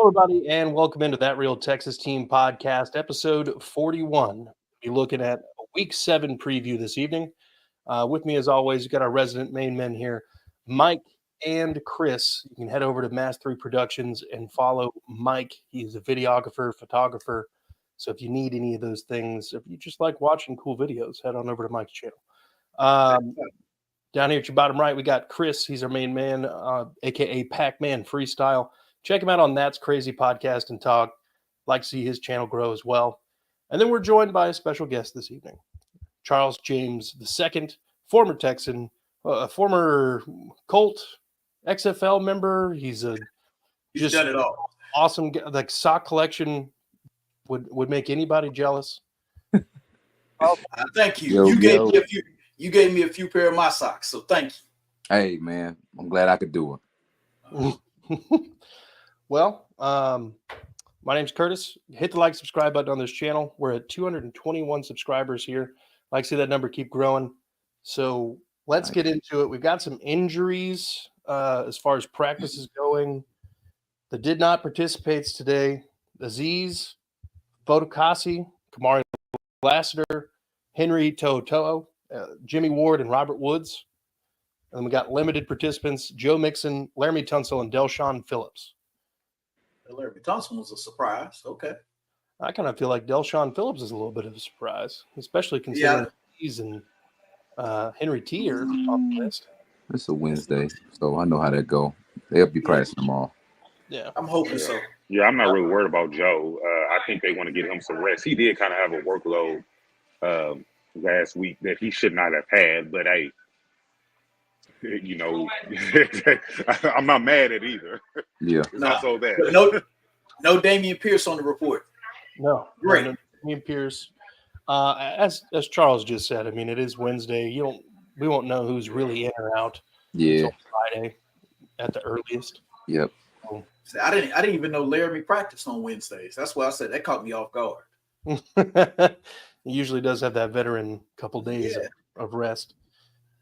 Hello, everybody, and welcome into That Real Texas Team podcast, episode 41. We'll be looking at a Week 7 preview this evening. With me, as always, we've got our resident main men here, Mike and Chris. You can head over to Mass 3 Productions and follow Mike. He's a videographer, photographer. So if you need any of those things, if you just like watching cool videos, head on over to Mike's channel. Down here at your bottom right, we got Chris. He's our main man, a.k.a. Pac-Man Freestyle. Check him out on That's Crazy Podcast and Talk. Like to see his channel grow as well. And then we're joined by a special guest this evening, Charles James II, former Texan, former Colt, XFL member. He's done it all. Awesome. Like sock collection would make anybody jealous. Thank you. You gave me a few pair of my socks, so thank you. Hey man, I'm glad I could do it. Well, my name's Curtis. Hit the like, subscribe button on this channel. We're at 221 subscribers here. I'd like to see that number keep growing. So let's get into it. We've got some injuries as far as practice is going. The did not participates today. Aziz, Fotokasi, Kamari Lassiter, Henry To'o, Jimmy Ward, and Robert Woods. And then we got limited participants, Joe Mixon, Laramie Tunsil, and Delshawn Phillips. Laramie Tunsil was a surprise. Okay. I kind of feel like Delshawn Phillips is a little bit of a surprise, especially considering he's and Henry T are on the list. It's a Wednesday, so I know how that go. They'll be practicing tomorrow. Yeah. I'm hoping so. Yeah, I'm not really worried about Joe. I think they want to get him some rest. He did kind of have a workload last week that he should not have had, but hey, you know, I'm not mad at either. Yeah, it's not so bad. No Damian Pierce on the report. No, great. No Damian Pierce. As Charles just said, I mean, it is Wednesday. We won't know who's really in or out. Yeah, until Friday at the earliest. Yep. So, I didn't even know Laramie practiced on Wednesdays. That's why I said that caught me off guard. He usually does have that veteran couple days of rest.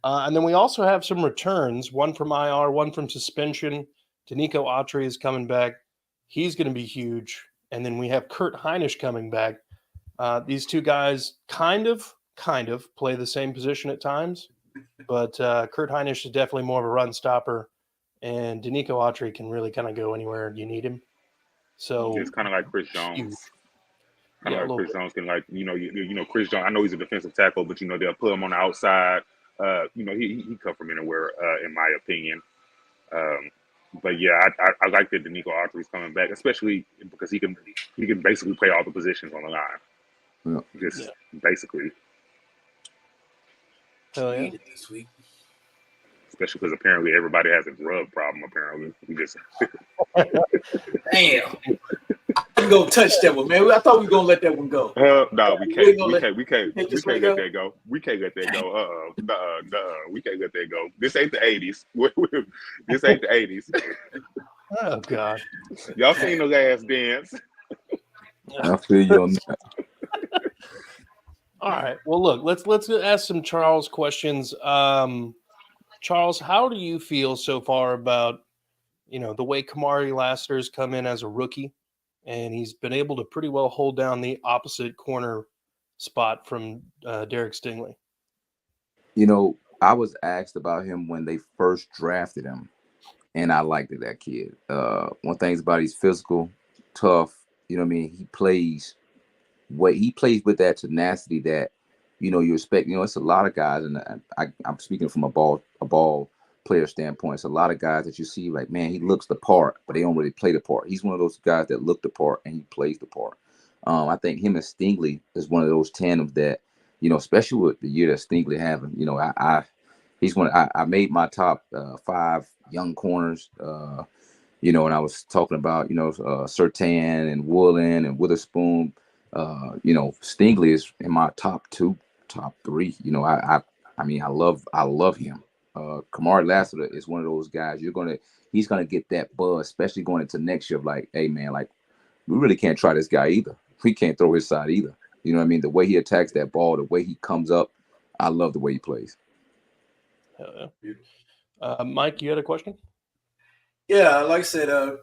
And then we also have some returns, one from IR, one from suspension. Danico Autry is coming back. He's going to be huge. And then we have Kurt Heinisch coming back. These two guys kind of play the same position at times, but Kurt Heinisch is definitely more of a run stopper, and Danico Autry can really kind of go anywhere you need him. So it's kind of like Chris Jones. Chris Jones can, like, you know, Chris Jones. I know he's a defensive tackle, but they'll put him on the outside. He come from anywhere, in my opinion. But yeah, I like that Danico Autry is coming back, especially because he can basically play all the positions on the line. Yeah. Basically. Oh yeah. This week. Especially because apparently everybody has a drug problem. Apparently, we just damn. We gonna touch that one, man. I thought we were gonna let that one go. No, we can't. We can't let that go. We can't let that go. We can't let that go. This ain't the 80s. This ain't the 80s. Oh God. Y'all seen The Last Dance? I feel you on that. All right. Well, look, let's ask some Charles questions. Charles, how do you feel so far about the way Kamari Lassiter's come in as a rookie? And he's been able to pretty well hold down the opposite corner spot from Derek Stingley. I was asked about him when they first drafted him, and I liked that kid. One thing's about he's physical, tough. He plays with that tenacity that you expect. It's a lot of guys, and I'm speaking from a ball player standpoint. It's a lot of guys that you see like, man, he looks the part, but they don't really play the part. He's one of those guys that look the part and he plays the part. I think him and Stingley is one of those tandems that, especially with the year that Stingley having, I made my top 5 young corners, and I was talking about, Surtain and Woolen and Witherspoon. Stingley is in my top 2, top 3. I love him. Kamari Lassiter is one of those guys he's gonna get that buzz, especially going into next year of like, hey man, like we really can't try this guy either. We can't throw his side either. You know what I mean? The way he attacks that ball, the way he comes up, I love the way he plays. Mike, you had a question? Yeah, like I said,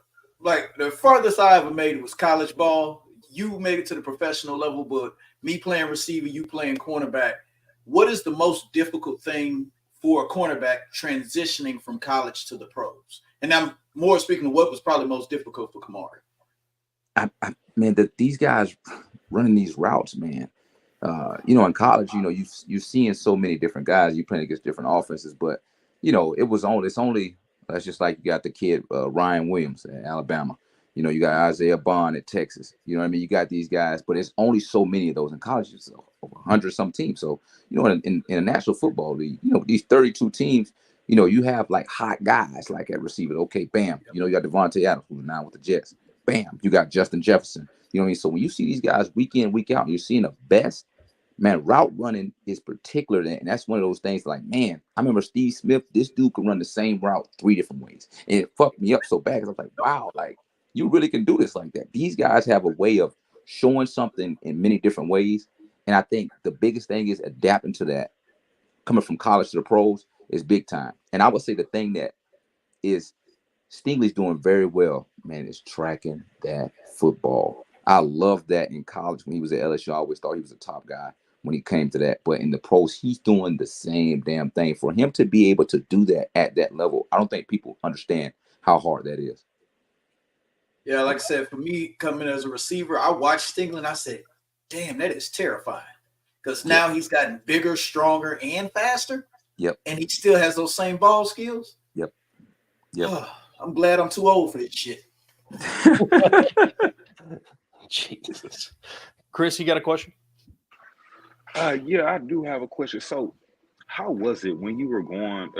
like the farthest I ever made it was college ball. You made it to the professional level, but me playing receiver, you playing cornerback. What is the most difficult thing for a cornerback transitioning from college to the pros? And I'm more speaking of what was probably most difficult for Kamari. Man, these guys running these routes, man. In college, you're seeing so many different guys. You playing against different offenses, but it's only that's just like you got the kid Ryan Williams at Alabama. You got Isaiah Bond at Texas. You know what I mean? You got these guys, but it's only so many of those in college. It's over 100 some teams. So in a national football league, these 32 teams. You have like hot guys like at receiver. Okay, bam. You got Devontae Adams, who's now with the Jets. Bam, you got Justin Jefferson. You know what I mean? So when you see these guys week in, week out, and you're seeing the best, man, route running is particular. And that's one of those things like, man, I remember Steve Smith, this dude could run the same route 3 different ways. And it fucked me up so bad because I was like, wow, like you really can do this like that. These guys have a way of showing something in many different ways. And I think the biggest thing is adapting to that. Coming from college to the pros is big time. And I would say the thing that is Stingley's doing very well, man, is tracking that football. I love that in college when he was at LSU. I always thought he was a top guy when he came to that. But in the pros, he's doing the same damn thing. For him to be able to do that at that level, I don't think people understand how hard that is. Yeah, like I said, for me, coming as a receiver, I watched Stingley and I said, damn, that is terrifying. Because now he's gotten bigger, stronger, and faster. Yep. And he still has those same ball skills. Yep. Oh, I'm glad I'm too old for this shit. Jesus. Chris, you got a question? Yeah, I do have a question. So, how was it when you were going,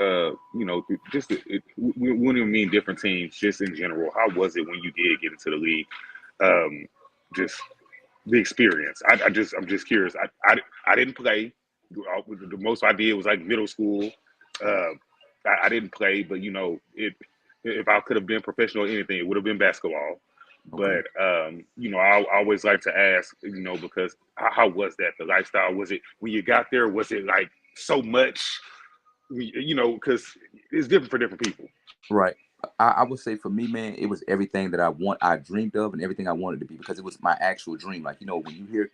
we wouldn't mean different teams, just in general, how was it when you did get into the league? Just the experience. I'm just curious. I didn't play. The most I did was like middle school. I didn't play, but if I could have been professional or anything, it would have been basketball. Okay. But I always like to ask, because how was that? The lifestyle, was it when you got there? Was it like so much? Because it's different for different people. Right. I would say for me, man, it was everything that I dreamed of and everything I wanted to be, because it was my actual dream. Like, when you hear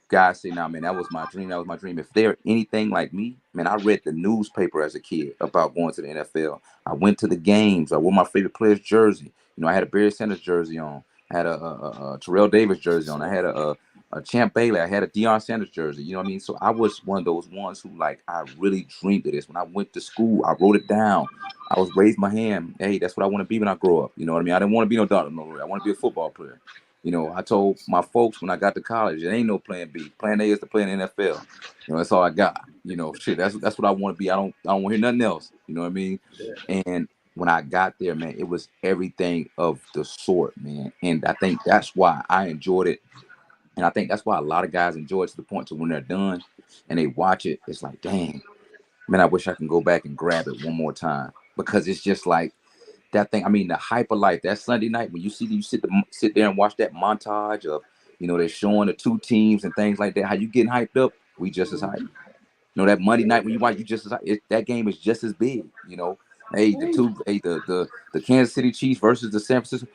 guys say, nah, man, that was my dream. That was my dream. If they're anything like me, man, I read the newspaper as a kid about going to the NFL. I went to the games. I wore my favorite player's jersey. I had a Barry Sanders jersey on. I had a Terrell Davis jersey on. I had a Champ Bailey. I had a Deion Sanders jersey. You know what I mean? So I was one of those ones who, like, I really dreamed of this. When I went to school, I wrote it down. I was raised my hand. Hey, that's what I want to be when I grow up. You know what I mean? I didn't want to be no doctor, no lawyer. I want to be a football player. I told my folks when I got to college, there ain't no plan B. Plan A is to play in the NFL. That's all I got. Shit, that's what I want to be. I don't want to hear nothing else. You know what I mean? Yeah. And when I got there, man, it was everything of the sort, man. And I think that's why I enjoyed it. And I think that's why a lot of guys enjoy it, to the point to when they're done and they watch it, it's like, dang, man, I wish I can go back and grab it one more time, because it's just like that thing. I mean, the hype of life, that Sunday night when you sit there and watch that montage of, they're showing the two teams and things like that, how you getting hyped up, we just as hyped. That Monday night when you watch, you just as hyped. That game is just as big, Hey, the Kansas City Chiefs versus the San Francisco,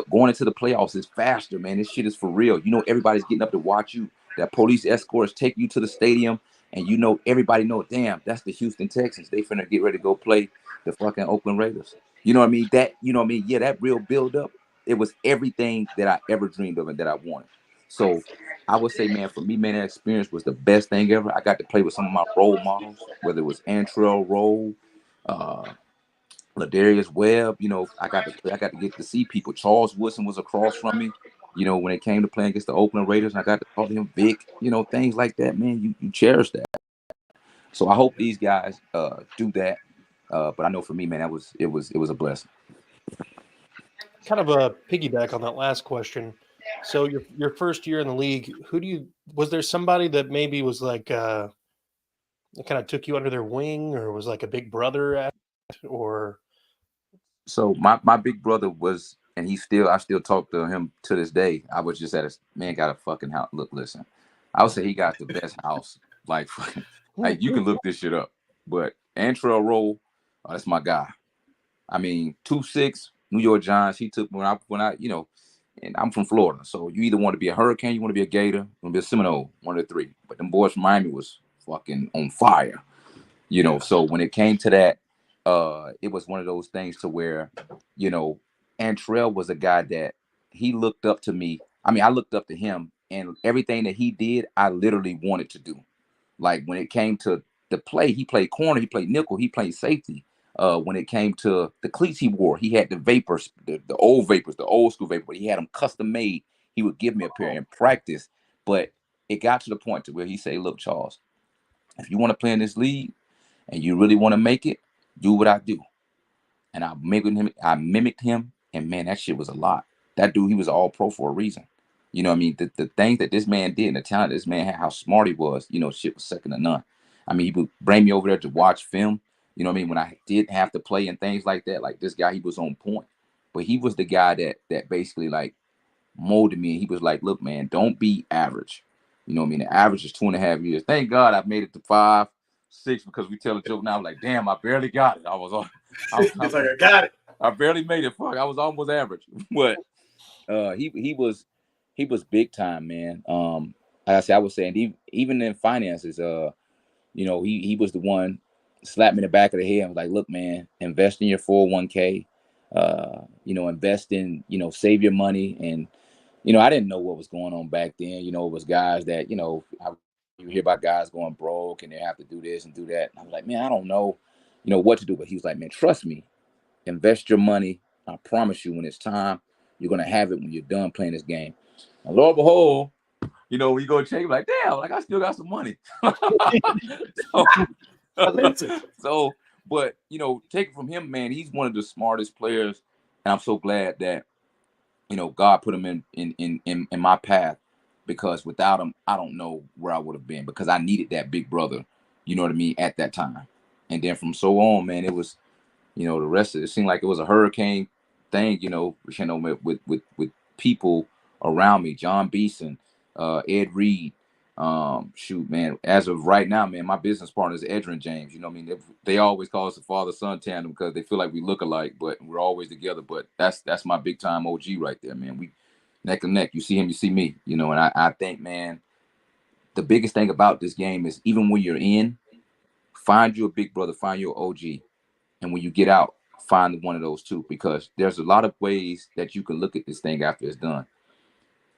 going into the playoffs is faster, man. This shit is for real. Everybody's getting up to watch you. That police escorts take you to the stadium, and everybody know, damn, that's the Houston Texans. They finna get ready to go play the fucking Oakland Raiders. You know what I mean? Yeah, that real build up, it was everything that I ever dreamed of and that I wanted. So I would say, man, for me, man, that experience was the best thing ever. I got to play with some of my role models, whether it was Antrell Roll, Ladarius Webb. I got to get to see people. Charles Woodson was across from me, when it came to playing against the Oakland Raiders, and I got to talk to him, Vic, things like that, man. You cherish that. So I hope these guys do that. But I know for me, man, it was a blessing. Kind of a piggyback on that last question. So your first year in the league, was there somebody that maybe was like kind of took you under their wing, or was like a big brother or? So my big brother was, and I still talk to him to this day. I was just at his man got a fucking house. Look, listen, I would say he got the best house. Like you can look this shit up. But Antrell Roll, that's my guy. I mean, 2'6", New York Giants. He took when I and I'm from Florida, so you either want to be a Hurricane, you want to be a Gator, you want to be a Seminole, one of the three. But them boys from Miami was fucking on fire, So when it came to that, it was one of those things to where, Antrell was a guy that he looked up to me. I mean, I looked up to him, and everything that he did, I literally wanted to do. Like when it came to the play, he played corner, he played nickel, he played safety. When it came to the cleats he wore, he had the Vapors, the old Vapors, the old school Vapor. He had them custom made. He would give me a pair in practice, but it got to the point to where he said, "Look, Charles, if you want to play in this league and you really want to make it, do what I do." And I mimicked him, and man, that shit was a lot. That dude, he was all pro for a reason. You know what I mean? The things that this man did and the talent this man had, how smart he was, shit was second to none. I mean, he would bring me over there to watch film. You know what I mean? When I did have to play and things like that, like this guy, he was on point. But he was the guy that basically like molded me. And he was like, "Look, man, don't be average." You know what I mean? The average is 2.5 years. Thank God I've made it to 5, 6 because we tell a joke now. I'm like, damn, I barely got it. It's like I got it. I barely made it. Fuck, I was almost average. But he was big time, man. Like I said, I was saying even in finances, he was the one slapped me in the back of the head and was like, "Look, man, invest in your 401k, invest in, save your money." And I didn't know what was going on back then. It was guys that, you hear about guys going broke and they have to do this and do that. And I was like, man, I don't know, what to do. But he was like, man, trust me, invest your money. I promise you, when it's time, you're gonna have it when you're done playing this game. And lo and behold, we go check, like, damn, like I still got some money. But take it from him, man. He's one of the smartest players, and I'm so glad that God put him in my path, because without him, I don't know where I would have been, because I needed that big brother, you know what I mean, at that time. And then from so on, man, it was, the rest of it seemed like it was a hurricane thing, with people around me, John Beeson, Ed Reed. Shoot, man, as of right now, man, my business partner is Edrin James. You know what I mean? They always call us the father-son tandem because they feel like we look alike, but we're always together. But that's my big time OG right there, man. We neck and neck. You see him, you see me, and I think, man, the biggest thing about this game is, even when you're in, find you a big brother, find your OG. And when you get out, find one of those two, because there's a lot of ways that you can look at this thing after it's done.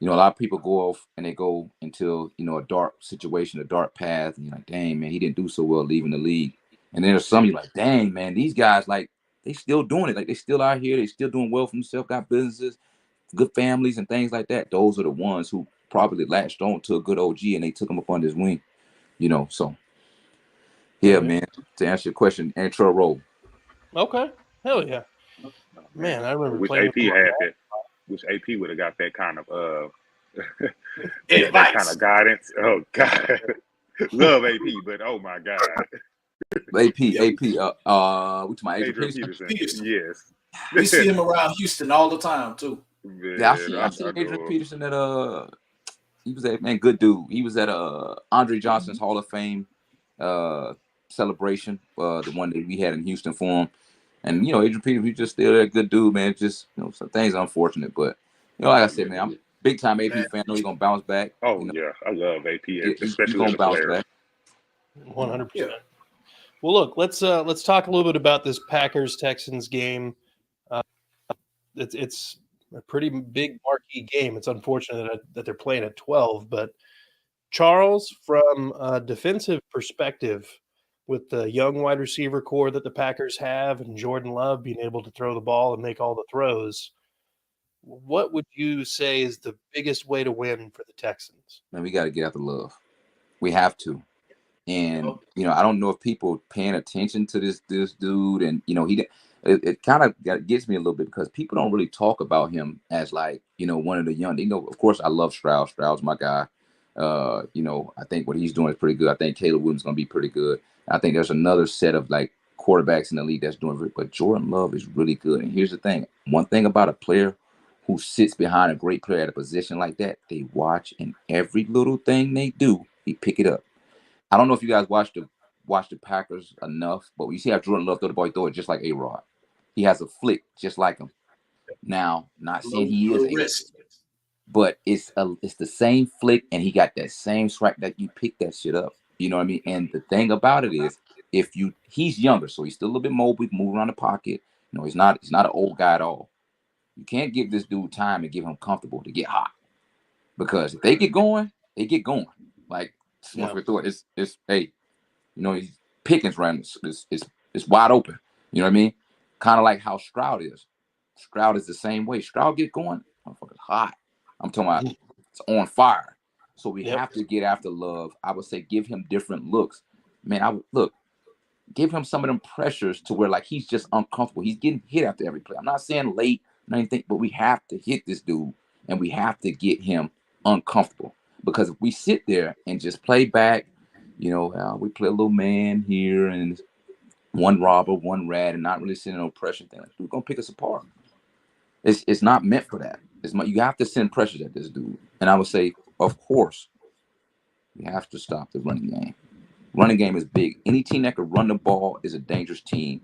A lot of people go off and they go into, a dark situation, a dark path, and you're like, dang, man, he didn't do so well leaving the league. And then there's some you're like, dang, man, these guys, like, they still doing it. Like, they still out here. They still doing well for themselves, got businesses, good families and things like that. Those are the ones who probably latched on to a good OG and they took them up under his wing, So, yeah, man, to answer your question, Antrell Roll. Okay. Hell yeah. Man, I remember Wish playing AP had that. Wish AP would have got that kind of that kind of guidance. Oh God. Love AP, but oh my God. AP, we talking about Adrian Peterson. Yes. We see him around Houston all the time too. Yeah, I see Adrian Peterson at he was at, man, good dude. He was at Andre Johnson's Hall of Fame celebration, the one that we had in Houston for him. And Adrian Peterson, he's just still a good dude, man. Just some things unfortunate, but like I said, man, I'm a big time AP fan. I know he's gonna bounce back. Oh yeah, I love AP, especially gonna as a bounce player. back. 100%. Well, look, let's talk a little bit about this Packers Texans game. It's a pretty big marquee game. It's unfortunate that they're playing at 12, but Charles, from a defensive perspective, with the young wide receiver core that the Packers have and Jordan Love being able to throw the ball and make all the throws, what would you say is the biggest way to win for the Texans? Man, we got to get out the Love. We have to. And, I don't know if people paying attention to this dude. And, it kind of gets me a little bit, because people don't really talk about him as like, one of the young, of course I love Stroud. Stroud's my guy. I think what he's doing is pretty good. I think Caleb Williams is going to be pretty good. I think there's another set of like quarterbacks in the league that's doing it, but Jordan Love is really good. And here's the thing. One thing about a player who sits behind a great player at a position like that, they watch, and every little thing they do, he pick it up. I don't know if you guys watch the Packers enough, but you see how Jordan Love throw the ball, he throw it just like A-Rod. He has a flick just like him. Now, not saying he is Low a, risk. but it's the same flick, and he got that same strike that you pick that shit up. You know what I mean? And the thing about it is, he's younger, so he's still a little bit mobile, move around the pocket. You know, he's not an old guy at all. You can't give this dude time and give him comfortable to get hot, because if they get going, they get going. Like once we throw it, it's hey, you know, he's Pickens running. It's wide open. You know what I mean? Kind of like how Stroud is. Stroud is the same way. Stroud get going, motherfucker's hot. I'm talking about it's on fire. So we have to get after Love. I would say give him different looks. Man, give him some of them pressures to where like he's just uncomfortable. He's getting hit after every play. I'm not saying late or anything, but we have to hit this dude and we have to get him uncomfortable. Because if we sit there and just play back, you know, we play a little man here and one robber, one rat, and not really sending no pressure thing, like, dude, gonna pick us apart. It's not meant for that. You have to send pressures at this dude. And I would say, of course, we have to stop the running game. Running game is big. Any team that can run the ball is a dangerous team.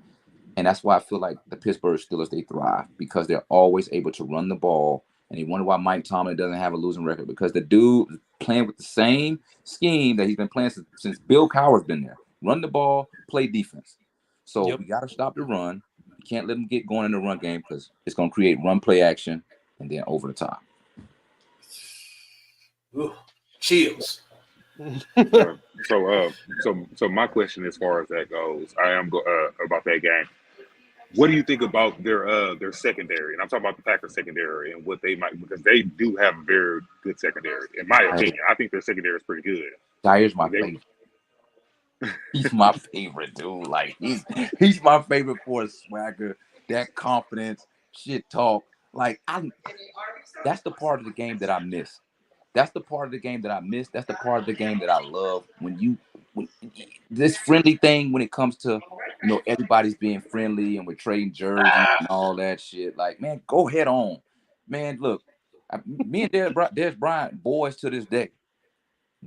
And that's why I feel like the Pittsburgh Steelers, they thrive, because they're always able to run the ball. And you wonder why Mike Tomlin doesn't have a losing record, because the dude is playing with the same scheme that he's been playing since Bill Cowher's been there. Run the ball, play defense. So we got to stop the run. You can't let them get going in the run game, because it's going to create run play action and then over the top. Ooh, chills. So my question as far as that goes, I am about that game. What do you think about their secondary? And I'm talking about the Packers secondary and what they might, because they do have a very good secondary. In my opinion, I think their secondary is pretty good. Al-Shaair's my favorite. He's my favorite, dude. Like he's my favorite for his swagger, that confidence, shit talk. Like that's the part of the game that I miss. That's the part of the game that I miss. That's the part of the game that I love. When this friendly thing, when it comes to, you know, everybody's being friendly and we're trading jerseys and all that shit. Like, man, go head on. Man, look, me and Dez Bryant, boys to this day.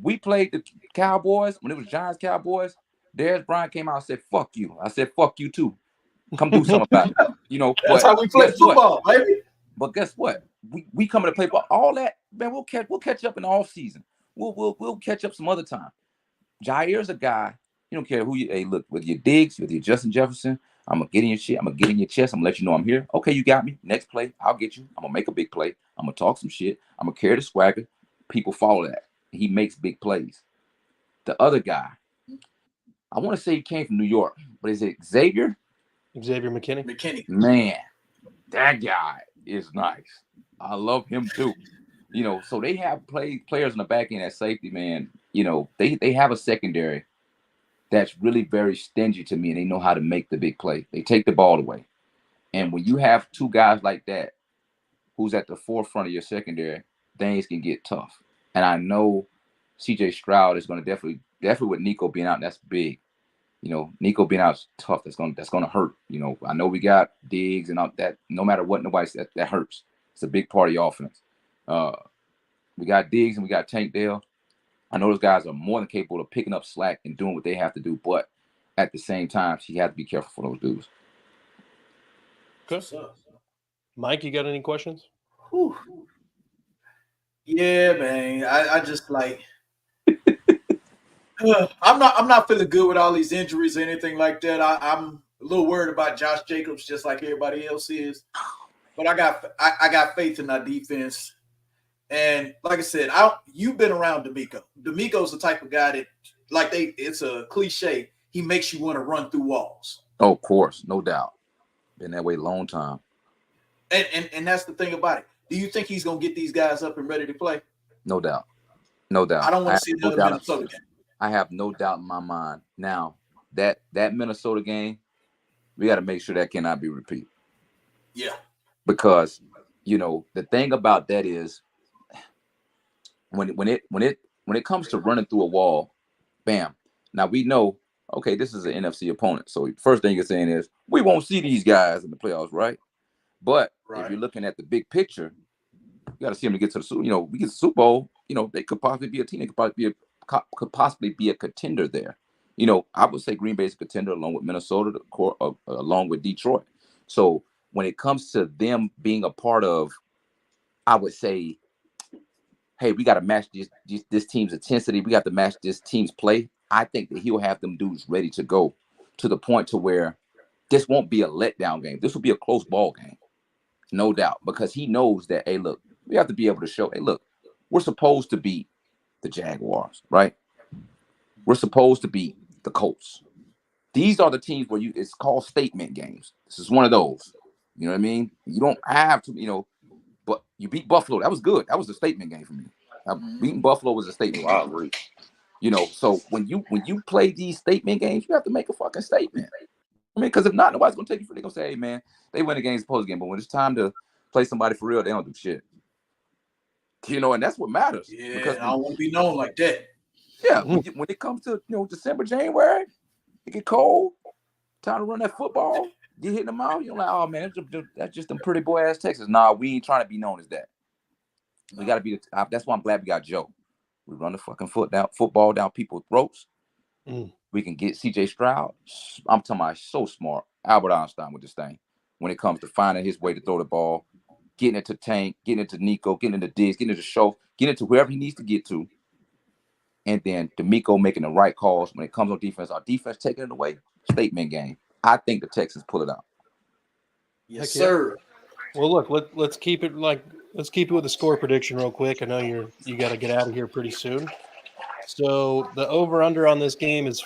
We played the Cowboys when it was Giants Cowboys. Dez Bryant came out and said, "Fuck you." I said, "Fuck you too. Come do something about it." You know, that's how we play football, baby. But guess what? We coming to play ball. All that, man, we'll catch up in the off season. We'll catch up some other time. Jair's a guy, you don't care who you, hey, look, with your Diggs, with your Justin Jefferson, I'm gonna get in your shit, I'm gonna get in your chest, I'm gonna let you know I'm here. Okay, you got me. Next play, I'll get you. I'm gonna make a big play. I'm gonna talk some shit. I'm gonna carry the swagger. People follow that. He makes big plays. The other guy, I want to say he came from New York, but is it Xavier? Xavier McKinney. Man, that guy is nice. I love him too. You know, so they have players in the back end at safety, man. You know, they have a secondary that's really very stingy to me, and they know how to make the big play. They take the ball away. And when you have two guys like that, who's at the forefront of your secondary, things can get tough. And I know CJ Stroud is going to definitely with Nico being out, that's big. You know, Nico being out is tough. That's gonna hurt. You know, I know we got Diggs and all that. No matter what, that hurts. It's a big part of your offense. We got Diggs and we got Tank Dell. I know those guys are more than capable of picking up slack and doing what they have to do, but at the same time, you have to be careful for those dudes. Good. Mike, you got any questions? Whew. Yeah, man. I just like I'm not feeling good with all these injuries or anything like that. I'm a little worried about Josh Jacobs, just like everybody else is. But I got faith in our defense. And like I said, you've been around D'Amico. D'Amico's the type of guy that, it's a cliche. He makes you want to run through walls. Oh, of course, no doubt. Been that way a long time. And that's the thing about it. Do you think he's gonna get these guys up and ready to play? No doubt. No doubt. I don't want to see another Minnesota game. I have no doubt in my mind. Now, that Minnesota game, we got to make sure that cannot be repeated. Yeah. Because, you know, the thing about that is when it comes to running through a wall, bam. Now we know, okay, this is an NFC opponent. So first thing you're saying is we won't see these guys in the playoffs, right? But if you're looking at the big picture, you got to see them to get to the Super. You know, we get to the Super Bowl. You know, they could possibly be a team. They could possibly be a contender there. You know, I would say Green Bay is a contender along with Minnesota, along with Detroit. So when it comes to them being a part of, I would say, hey, we got to match this team's intensity. We got to match this team's play. I think that he'll have them dudes ready to go to the point to where this won't be a letdown game. This will be a close ball game, no doubt, because he knows that, hey, look, we have to be able to show, hey, look, we're supposed to beat the Jaguars, right? We're supposed to beat the Colts. These are the teams where it's called statement games. This is one of those. You know what I mean? You don't have to, but you beat Buffalo. That was good. That was a statement game for me. Beating Buffalo was a statement game. So when you play these statement games, you have to make a fucking statement. I mean, because if not, nobody's gonna take you for. They're gonna say, "Hey, man, they win the game's post game," but when it's time to play somebody for real, they don't do shit. And that's what matters. Yeah, because I don't want to be known like that. Yeah, when it comes to December, January, it get cold. Time to run that football. You hitting them out. You're like, oh man, that's just them pretty boy ass Texans. Nah, we ain't trying to be known as that. We got to be. That's why I'm glad we got Joe. We run the fucking football down people's throats. We can get C.J. Stroud. I'm talking about so smart. Albert Einstein with this thing. When it comes to finding his way to throw the ball, getting it to Tank, getting it to Nico, getting into Diggs, getting it to Show, getting it to whoever he needs to get to. And then D'Amico making the right calls when it comes on defense. Our defense taking it away. Statement game. I think the Texans pull it out. Yes, sir. Well, look, let's keep it with the score prediction real quick. I know you got to get out of here pretty soon. So the over/under on this game is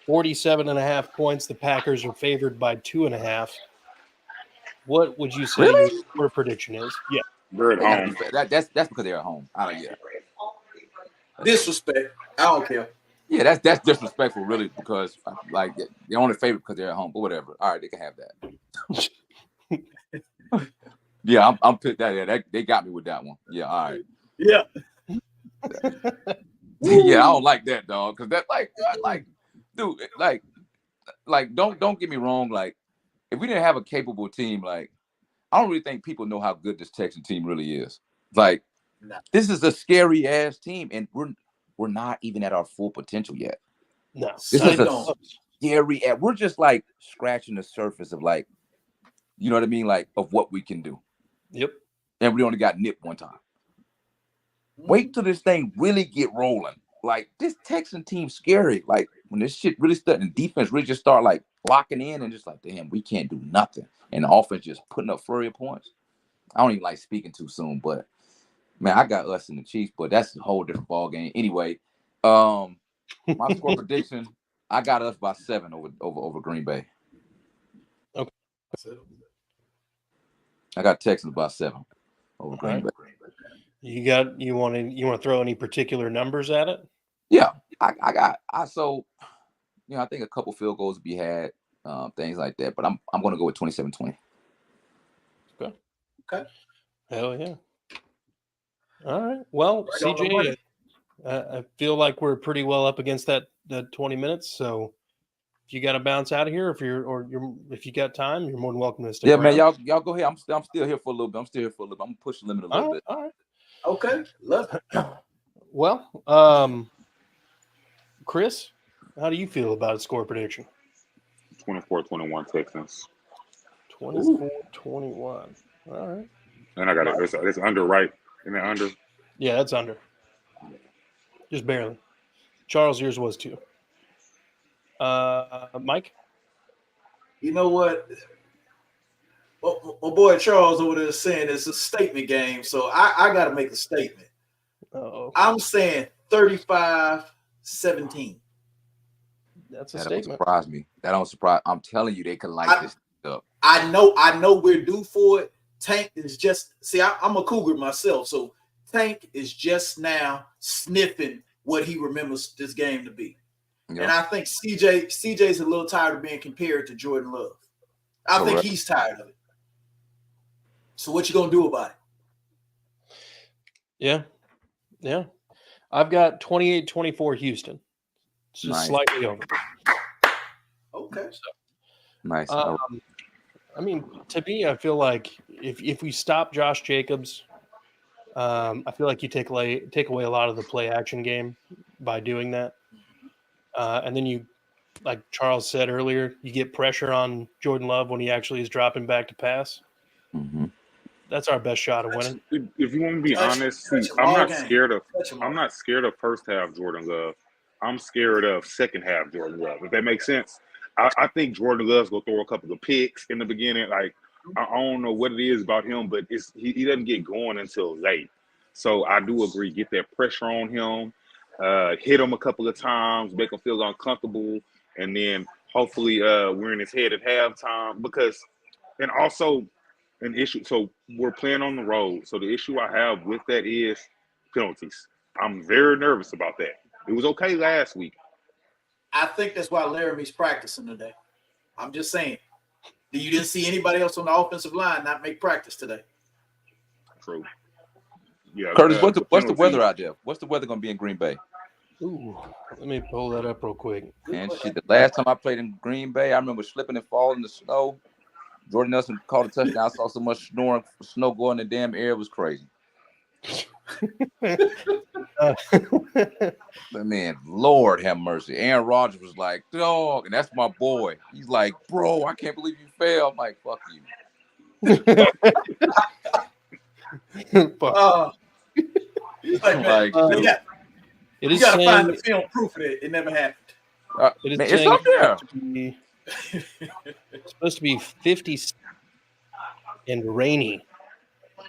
47.5 points. The Packers are favored by 2.5. What would you say your score prediction is? Yeah, they're at home. That's because they're at home. Disrespect. I don't care. Yeah, that's disrespectful, really, because like they're only favored because they're at home. But whatever. All right, they can have that. Yeah, I'm put that. Yeah, they got me with that one. Yeah, all right. Yeah. Yeah, I don't like that, dog. Because that, dude, don't get me wrong. Like, if we didn't have a capable team, like, I don't really think people know how good this Texan team really is. Like, this is a scary ass team, and we're not even at our full potential yet. No, this is a scary. We're just like scratching the surface of like, you know what I mean, like of what we can do. Yep. And we only got nipped one time. Wait till this thing really get rolling. Like this Texan team scary. Like when this shit really started and defense really just start like locking in and just like, damn, we can't do nothing. And the offense just putting up flurry of points. I don't even like speaking too soon, but man, I got us in the Chiefs, but that's a whole different ball game. Anyway, my score prediction, I got us by 7 over Green Bay. Okay. I got Texans by 7 over Green Bay. You want to throw any particular numbers at it? Yeah, I think a couple field goals will be had, things like that. But I'm going to go with 27-20. Okay. Hell yeah. All right. Well, CJ, I feel like we're pretty well up against that 20 minutes. So if you got to bounce out of here, if you got time, you're more than welcome to stick around. Man, y'all go ahead. I'm still here for a little bit. I'm still here for a little bit. I'm gonna push the limit a little bit. All right. Okay. Love it. Well, Chris, how do you feel about a score prediction? 24-21 Texans. 24-21. All right. And I got it. It's under, right? Isn't it under? Yeah, that's under. Just barely. Charles, yours was too. Mike? You know what? Well, my boy Charles over there is saying it's a statement game, so I got to make a statement. Okay. I'm saying 35-17. That's a that statement. Don't surprise me. That don't surprise. I'm telling you, they can light this up. I know we're due for it. Tank is just I'm a Cougar myself, so Tank is just now sniffing what he remembers this game to be. Yep. And I think CJ's a little tired of being compared to Jordan Love. I think he's tired of it. So what you gonna do about it? Yeah. I've got 28-24 Houston. It's just slightly over. Okay. Nice. I mean, to me, I feel like if we stop Josh Jacobs, I feel like you take away a lot of the play action game by doing that. And then you, like Charles said earlier, you get pressure on Jordan Love when he actually is dropping back to pass. Mm-hmm. That's our best shot of winning. If you want me to be honest, see, I'm not scared of first half Jordan Love. I'm scared of second half Jordan Love. If that makes sense, I think Jordan Love's gonna throw a couple of picks in the beginning. Like I don't know what it is about him, but he doesn't get going until late. So I do agree. Get that pressure on him, hit him a couple of times, make him feel uncomfortable, and then hopefully we're in his head at halftime because, and also an issue. So we're playing on the road. So the issue I have with that is penalties. I'm very nervous about that. It was okay last week. I think that's why Laramie's practicing today. I'm just saying. You didn't see anybody else on the offensive line not make practice today. True. Yeah. Curtis, what's the weather out there? What's the weather going to be in Green Bay? Ooh, let me pull that up real quick. And shit, the last time I played in Green Bay, I remember slipping and falling in the snow. Jordan Nelson caught a touchdown. I saw so much snow going in the damn air. It was crazy. But man, Lord have mercy. Aaron Rodgers was like, dog, and that's my boy. He's like, bro, I can't believe you fell. I'm like, fuck you. You got to find the film proof of it. It never happened. It's up there. It's supposed to be 50 and rainy.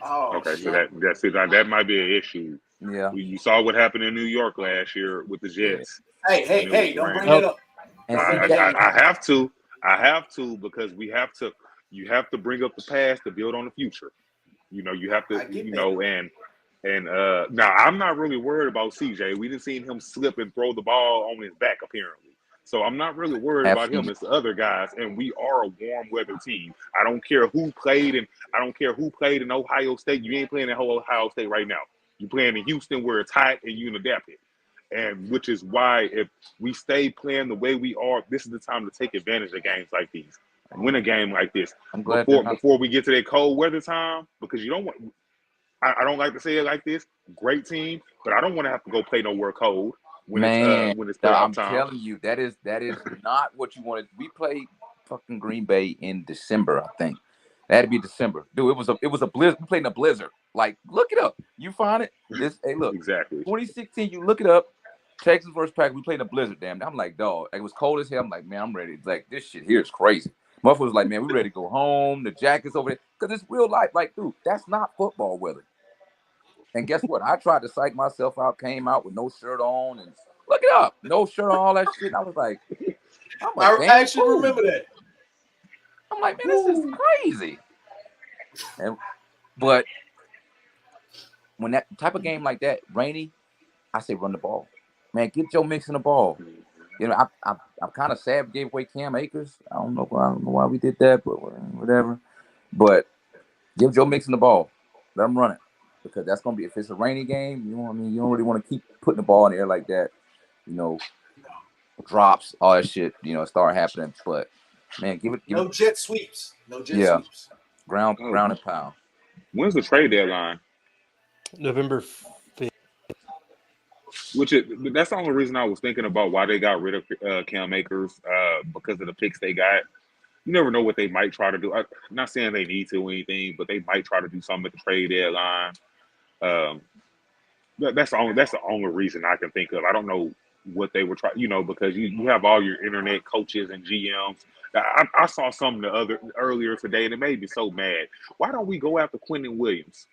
Oh, okay, shit. So that might be an issue. Yeah, you saw what happened in New York last year with the Jets. Hey, don't bring it up. I have to because you have to bring up the past to build on the future. You have to, and now I'm not really worried about CJ. We didn't see him slip and throw the ball on his back apparently. So I'm not really worried about him. It's the other guys, and we are a warm weather team. I don't care who played in Ohio State. You ain't playing in Ohio State right now. You're playing in Houston where it's hot and you adapt it. And which is why if we stay playing the way we are, this is the time to take advantage of games like these. Win a game like this. Before we get to that cold weather time, because you don't want I don't like to say it like this, great team, but I don't want to have to go play nowhere cold when it's playoff time. I'm telling you, that is not what you wanted. We played fucking Green Bay in December, I think. That'd be December. Dude, it was a blizzard. We played in a blizzard. Like, look it up. You find it. Hey, look. Exactly. 2016, you look it up. Texans versus Packers, we played in a blizzard, damn. I'm like, dog. It was cold as hell. I'm like, man, I'm ready. Like, this shit here is crazy. Motherfucker was like, man, we ready to go home. The jacket's over there. Because it's real life. Like, dude, that's not football weather. And guess what? I tried to psych myself out, came out with no shirt on, and look it up. No shirt on, all that shit. And I was like, I actually remember that. I'm like, man, this is crazy. But when that type of game like that, rainy, I say run the ball. Man, get Joe Mixon the ball. I'm kind of sad we gave away Cam Akers. I don't know why we did that, but whatever. But give Joe Mixon the ball. Let him run it. Because that's going to be, if it's a rainy game, you know what I mean? You don't really want to keep putting the ball in the air like that. Drops, all that shit, start happening. But, man, give it. No jet sweeps. Sweeps. Ground and pound. When's the trade deadline? November 5th. That's the only reason I was thinking about why they got rid of Cam Akers, because of the picks they got. You never know what they might try to do. I'm not saying they need to or anything, but they might try to do something at the trade deadline. That's the only reason I can think of. I don't know what they were trying, because you have all your internet coaches and GMs. I saw something earlier today, and it made me so mad. Why don't we go after Quentin Williams?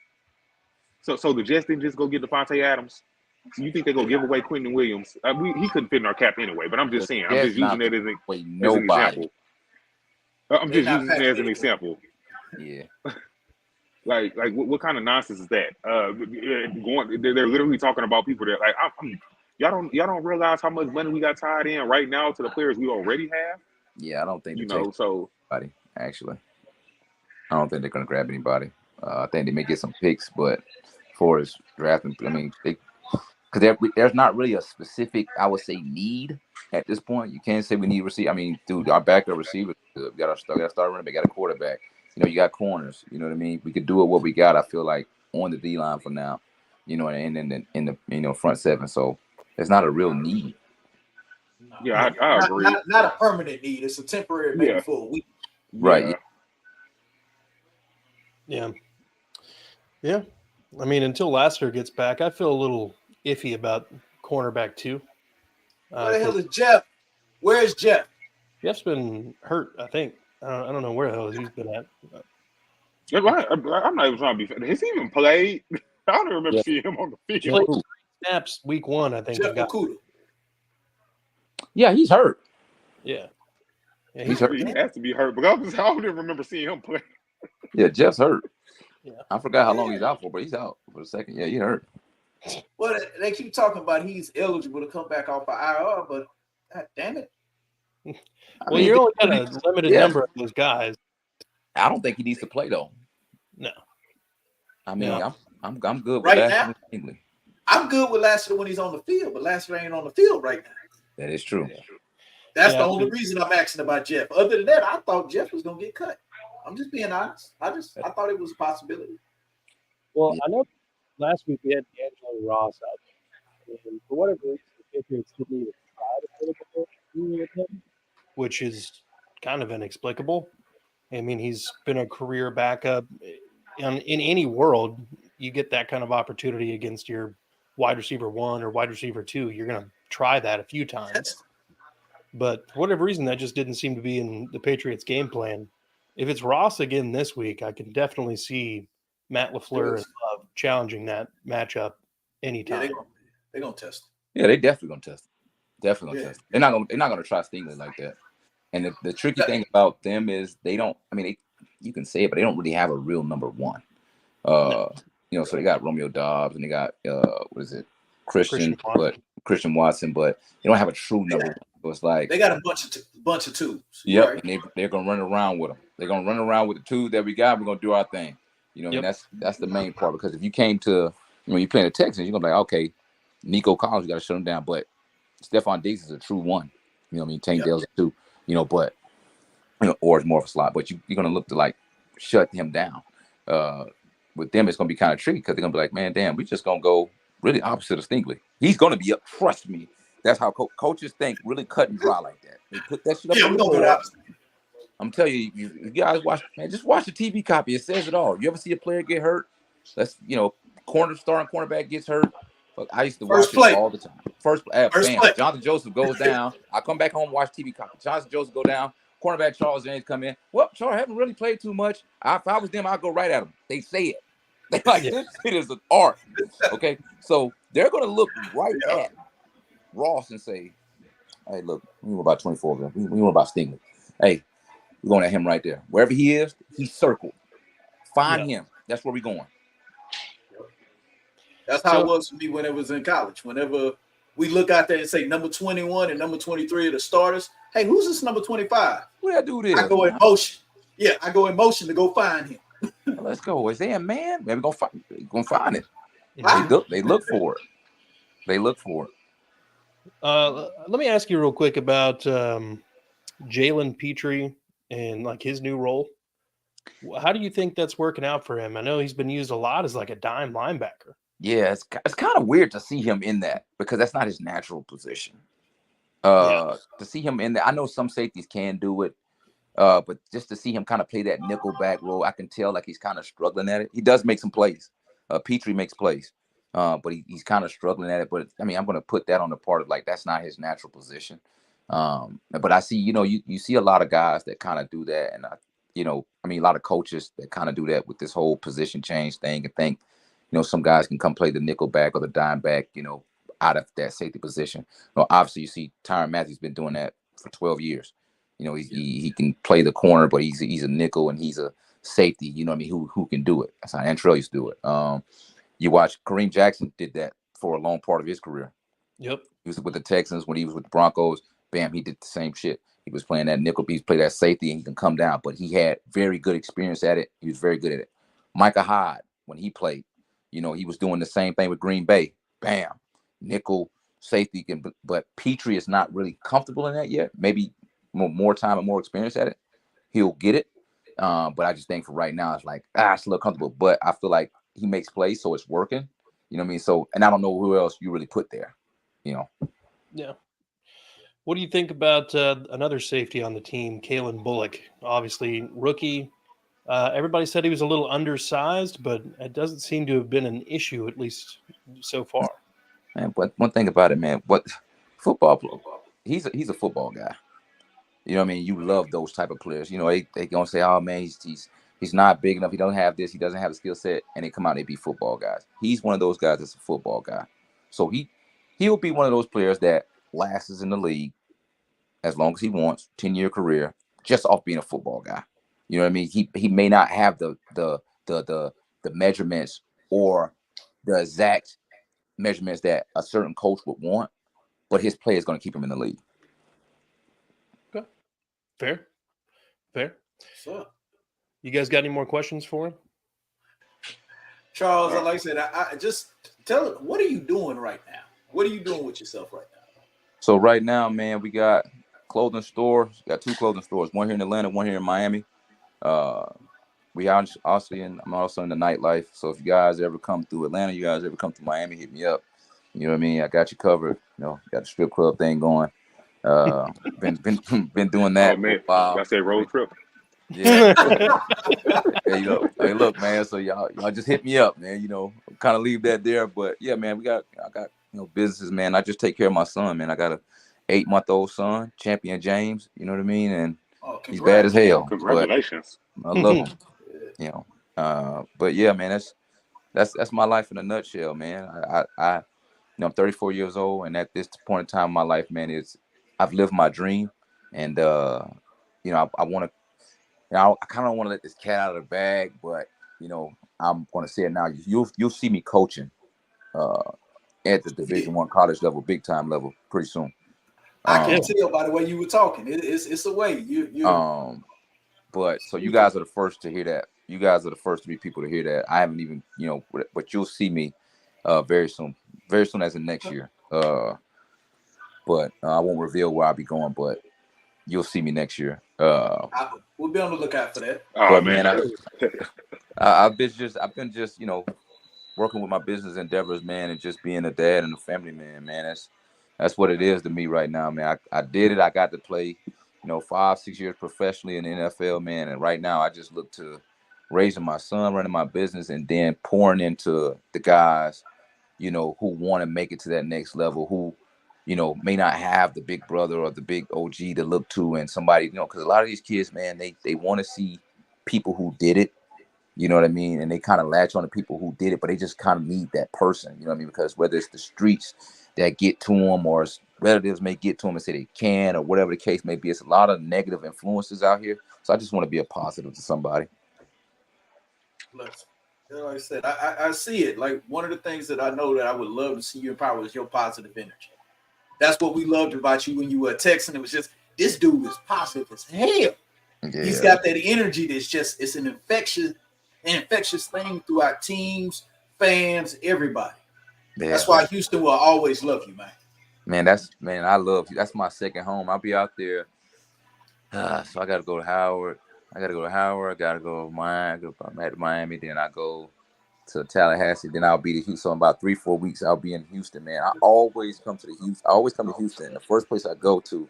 So the Jets didn't just go get Devontae Adams. So you think they're gonna give away Quentin Williams? He couldn't fit in our cap anyway. But I'm just saying. I'm just using it as an example. I'm just using it as an example. Yeah. Like what kind of nonsense is that? They're literally talking about people that y'all don't realize how much money we got tied in right now to the players we already have. Yeah, I don't think anybody, actually. I don't think they're gonna grab anybody. I think they may get some picks, but for as drafting, I mean, because there's not really a specific, I would say, need at this point. You can't say we need receiver. I mean, dude, our backup receiver, we got a start running back, got a quarterback. You got corners. You know what I mean? We could do it what we got. I feel like on the D line for now. And in the front seven. So it's not a real need. Yeah, I agree. Not a permanent need. It's a temporary, maybe for a week. Right. Yeah. Yeah. I mean, until Lassiter gets back, I feel a little iffy about cornerback 2. Where the hell is Jeff? Where's Jeff? Jeff's been hurt, I think. I don't know where the hell he's been at. I'm not even trying to be fair. Has he even played? I don't remember seeing him on the field. Played snaps week 1, I think. Jeff Okuda. Yeah, he's hurt. Yeah. He's hurt. He has to be hurt, but I don't even remember seeing him play. Yeah, Jeff's hurt. Yeah. I forgot how long he's out for, but he's out for a second. Yeah, he hurt. Well, they keep talking about he's eligible to come back off of IR, but God damn it. Well, you're only got a limited number of those guys. I don't think he needs to play though. No. I mean, I'm good with right Lassiter. now. I'm good with Lassiter when he's on the field, but Lassiter ain't on the field right now. That is true. That's the only reason I'm asking about Jeff. Other than that, I thought Jeff was gonna get cut. I'm just being honest. I thought it was a possibility. Well, I know last week we had D'Angelo Ross out there, and for whatever reason, the Patriots didn't even try to put it with him, which is kind of inexplicable. I mean, he's been a career backup. In any world, you get that kind of opportunity against your wide receiver 1 or wide receiver 2. You're going to try that a few times. But for whatever reason, that just didn't seem to be in the Patriots' game plan. If it's Ross again this week, I can definitely see Matt LaFleur and Love challenging that matchup anytime. Yeah, they're gonna test it. Yeah, they definitely gonna test it. Definitely gonna test it. They're not gonna try Stingley like that. And the tricky thing about them is they don't. I mean, you can say it, but they don't really have a real number 1. So they got Romeo Dobbs and they got Christian Watson, but they don't have a true number 1. So it's like they got a bunch of twos. Yep, right? And they're gonna run around with them. They're gonna run around with the 2 that we got. We're gonna do our thing. And that's the main part, because if you came to when you're playing the Texans, you're gonna be like, okay, Nico Collins, you gotta shut him down, but Stephon Diggs is a true 1. Tank Dell's a 2. But or it's more of a slot, but you're gonna look to like shut him down. With them, it's gonna be kind of tricky because they're gonna be like, man, damn, we just gonna go really opposite of Stingley. He's gonna be up. Trust me. That's how coaches think, really cut and dry like that. They put that shit up. Yeah, we're gonna go opposite. I'm telling you, you guys watch, man, just watch the TV copy. It says it all. You ever see a player get hurt? That's starting cornerback gets hurt. But I used to watch it all the time. First play. Jonathan Joseph goes down. I come back home, watch TV copy. Jonathan Joseph go down. Cornerback Charles James come in. Well, Charles haven't really played too much. If I was them, I'd go right at him. They say it. They like this shit is an art. Okay, so they're gonna look right at Ross and say, "Hey, look, we know about 24 of them. We know about Stingley. Hey, we're going at him right there. Wherever he is, he's circled. Find him. That's where we're going." That's how it was for me when it was in college. Whenever we look out there and say number 21 and number 23 are the starters, hey, who's this number 25? Who that dude is? I go in motion. Yeah, I go in motion to go find him. Let's go. Is there a man? Maybe we're gonna find it. Wow. They look for it. They look for it. Let me ask you real quick about Jalen Petrie and like his new role. How do you think that's working out for him? I know he's been used a lot as like a dime linebacker. Yeah, it's kind of weird to see him in that because that's not his natural position. To see him in there, I know some safeties can do it, but just to see him kind of play that nickel back role, I can tell like he's kind of struggling at it. He does make some plays. Petrie makes plays, but he's kind of struggling at it. But I mean, I'm going to put that on the part of like that's not his natural position. But I see, you see a lot of guys that kind of do that, and a lot of coaches that kind of do that with this whole position change thing and think, some guys can come play the nickel back or the dime back, out of that safety position. Obviously, you see Tyrann Mathieu been doing that for 12 years. He can play the corner, but he's a nickel and he's a safety. Who can do it? That's how Antrell used to do it. You watch Kareem Jackson did that for a long part of his career. Yep. He was with the Texans when he was with the Broncos. Bam, he did the same shit. He was playing that nickel piece, play that safety, and he can come down. But he had very good experience at it. He was very good at it. Micah Hyde, when he played, he was doing the same thing with Green Bay. Bam, nickel, safety. But Petrie is not really comfortable in that yet. Maybe more time and more experience at it, he'll get it. But I just think for right now, it's like, it's a little comfortable. But I feel like he makes plays, so it's working. You know what I mean? So, and I don't know who else you really put there, Yeah. What do you think about another safety on the team, Kalen Bullock? Obviously, rookie. Everybody said he was a little undersized, but it doesn't seem to have been an issue, at least so far. Man, but one thing about it, man, football, he's a football guy. You know what I mean? You love those type of players. You know, they gonna say, oh man, he's not big enough. He doesn't have this. He doesn't have the skill set. And they come out and they be football guys. He's one of those guys that's a football guy. So he'll be one of those players that lasts in the league as long as he wants, 10-year career, just off being a football guy. You know what I mean? He may not have the measurements or the exact measurements that a certain coach would want, but his play is going to keep him in the league. Okay. Fair. So, you guys got any more questions for him? Charles, like I said, I just tell it, what are you doing right now? What are you doing with yourself right now? So right now, man, we got clothing stores. We got 2 clothing stores, one here in Atlanta, one here in Miami. We are also I'm also in the nightlife. So if you guys ever come through Atlanta, you guys ever come to Miami, hit me up. You know what I mean? I got you covered. You know, got the strip club thing going. Been doing that for a while. I say road trip. Yeah. Hey, hey, look, man. So y'all just hit me up, man. You know, kind of leave that there. But yeah, man, I got businesses, man. I just take care of my son, man. I got a 8-month-old son, Champion James. You know what I mean? And he's bad as hell. Congratulations. I love him. You know, but yeah, man, that's my life in a nutshell, man. I'm 34 years old, and at this point in time in my life, man, I've lived my dream, and I want to. I kind of want to let this cat out of the bag, but I'm going to say it now. You'll see me coaching at the Division I college level, big time level, pretty soon. I can tell by the way you were talking. It's a way you. But so you guys are the first to hear that. You guys are the first to be people to hear that. I haven't even, but you'll see me very soon as in next year. But I won't reveal where I'll be going, but you'll see me next year. We'll be on the lookout for that. But man, I've been just working with my business endeavors, man, and just being a dad and a family man, man. That's what it is to me right now, man. I did it. I got to play, 5-6 years professionally in the NFL, man. And right now I just look to raising my son, running my business, and then pouring into the guys, who want to make it to that next level, who, may not have the big brother or the big OG to look to, and somebody, because a lot of these kids, man, they want to see people who did it, you know what I mean? And they kind of latch on to people who did it, but they just kind of need that person, you know what I mean? Because whether it's the streets that get to them or relatives may get to them and say they can, or whatever the case may be, it's a lot of negative influences out here. So I just want to be a positive to somebody. Like I said, I see it. Like one of the things that I know that I would love to see you empower is your positive energy. That's what we loved about you when you were a Texan. It was just, this dude is positive as hell. Yeah. He's got that energy that's just, it's an infectious thing throughout teams, fans, everybody. Yeah. That's why Houston will always love you, man. I love you. That's my second home. I'll be out there. So I got to go to Howard. I got to go to Miami. Then I go to Tallahassee. Then I'll be to Houston. So in about 3-4 weeks, I'll be in Houston, man. I always come to Houston. The first place I go to,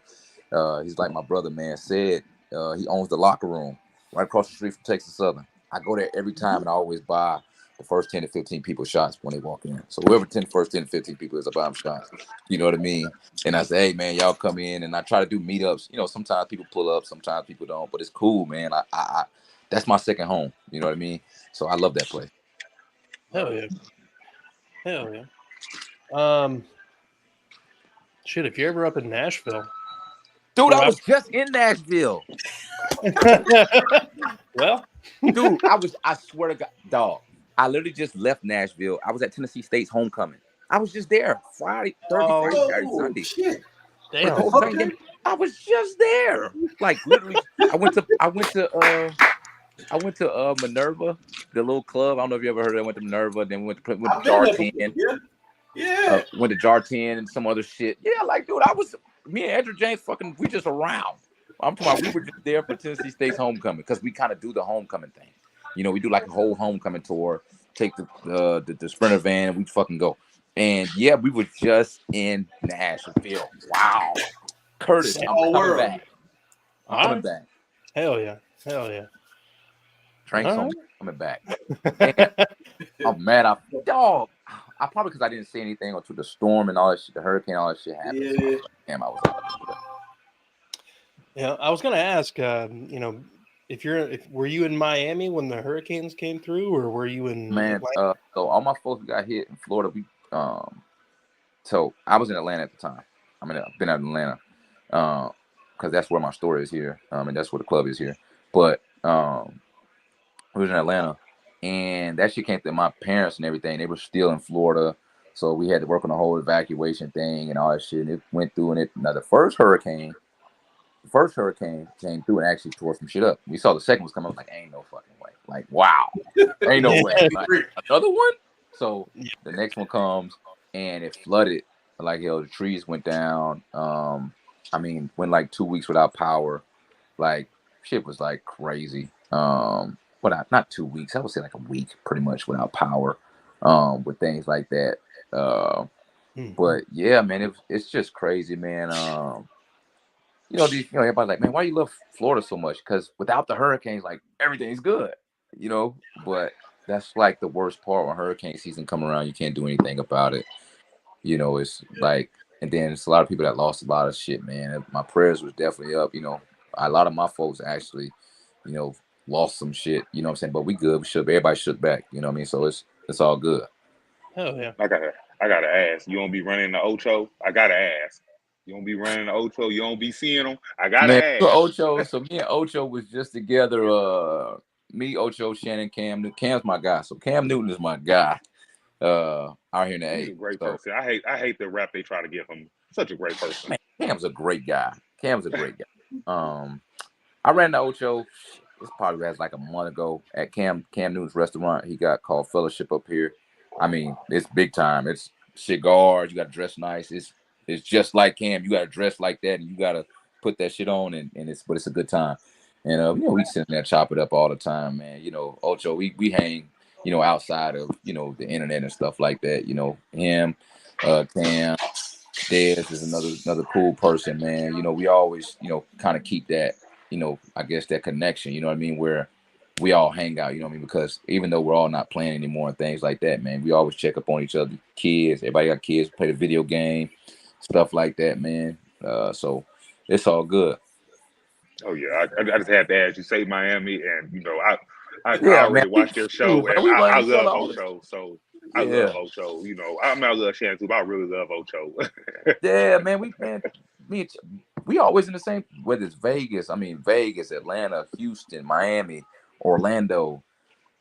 he's like my brother, man. Said he owns the locker room right across the street from Texas Southern. I go there every time, and I always buy the first 10 to 15 people shots when they walk in. So whoever first 10 to 15 people is, I buy them shots. You know what I mean? And I say, hey, man, y'all come in. And I try to do meetups. Sometimes people pull up, sometimes people don't. But it's cool, man. I that's my second home. You know what I mean? So I love that place. Hell yeah. Shit, if you're ever up in Nashville. Dude, I was just in Nashville. Well, dude, I swear to God, dog. I literally just left Nashville. I was at Tennessee State's homecoming. I was just there Friday, Thursday, Friday, Saturday, Sunday. Shit. Damn. Okay. I was just there. Like literally, I went to Minerva, the little club. I don't know if you ever heard of it. I went to Minerva, then went to Jar 10. Yeah. Went to Jar 10 and some other shit. Yeah, like dude, me and Andrew James we just around. I'm talking about we were just there for Tennessee State's homecoming because we kind of do the homecoming thing. We do like a whole homecoming tour, take the Sprinter van, and we fucking go. And yeah, we were just in Nashville. Wow. Curtis, I'm coming back. I'm coming back. Hell yeah. Drank some coming back. And I'm mad. I probably because I didn't say anything until the storm and all that shit, the hurricane, all that shit happened. Yeah. So I was like, damn, I was out. Yeah, I was gonna ask, were you in Miami when the hurricanes came through, or were you in Man, Atlanta? so all my folks got hit in Florida. So I was in Atlanta at the time. I've been out in Atlanta, because that's where my store is here, and that's where the club is here. But I was in Atlanta, and that shit came through my parents and everything. They were still in Florida, so we had to work on the whole evacuation thing and all that shit. And it went through, and now the first hurricane came through and actually tore some shit up. We saw the second was coming. I was like, ain't no fucking way. Like, wow, ain't no way. Like, another one. So the next one comes and it flooded. Like, hell, the trees went down. Went like 2 weeks without power. Like, shit was like crazy. Not 2 weeks. I would say like a week, pretty much without power. With things like that. But yeah, man, it's just crazy, man. Everybody's like, man, why you love Florida so much? Because without the hurricanes, like, everything's good, But that's like the worst part when hurricane season come around. You can't do anything about it. It's like, and then it's a lot of people that lost a lot of shit, man. My prayers was definitely up. A lot of my folks actually, lost some shit. You know what I'm saying? But we good. Everybody shook back. You know what I mean? So it's all good. Oh yeah. I gotta ask. You don't be running the Ocho? I gotta ask. You don't be running the Ocho? You don't be seeing them? I gotta ask. Ocho. So me and Ocho was just together. Me, Ocho, Shannon, Cam Newton. Cam's my guy. So Cam Newton is my guy. Out here in the He's A. a great So, person. I hate the rap they try to give him. Such a great person. man, Cam's a great guy. I ran the Ocho. This probably was like a month ago at Cam Newton's restaurant. He got called Fellowship up here. It's big time. It's cigars. You got to dress nice. It's just like Cam. You got to dress like that, and you got to put that shit on, and it's a good time. And we sit there chop it up all the time, man. Ocho, we hang, outside of the internet and stuff like that. Him, Cam, Dez is another cool person, man. We always kind of keep that, I guess that connection. You know what I mean? Where we all hang out. You know what I mean? Because even though we're all not playing anymore and things like that, man, we always check up on each other. Kids, everybody got kids, play the video game, stuff like that, man. So it's all good. Oh yeah, I just had to ask. You say Miami, and I Yeah, already man. watched their show, and We run I each other love all the Ocho. So I Yeah. love Ocho. I love Shannon too, but I really love Ocho. Yeah, man. We always in the same. Whether it's Vegas, Vegas, Atlanta, Houston, Miami, Orlando,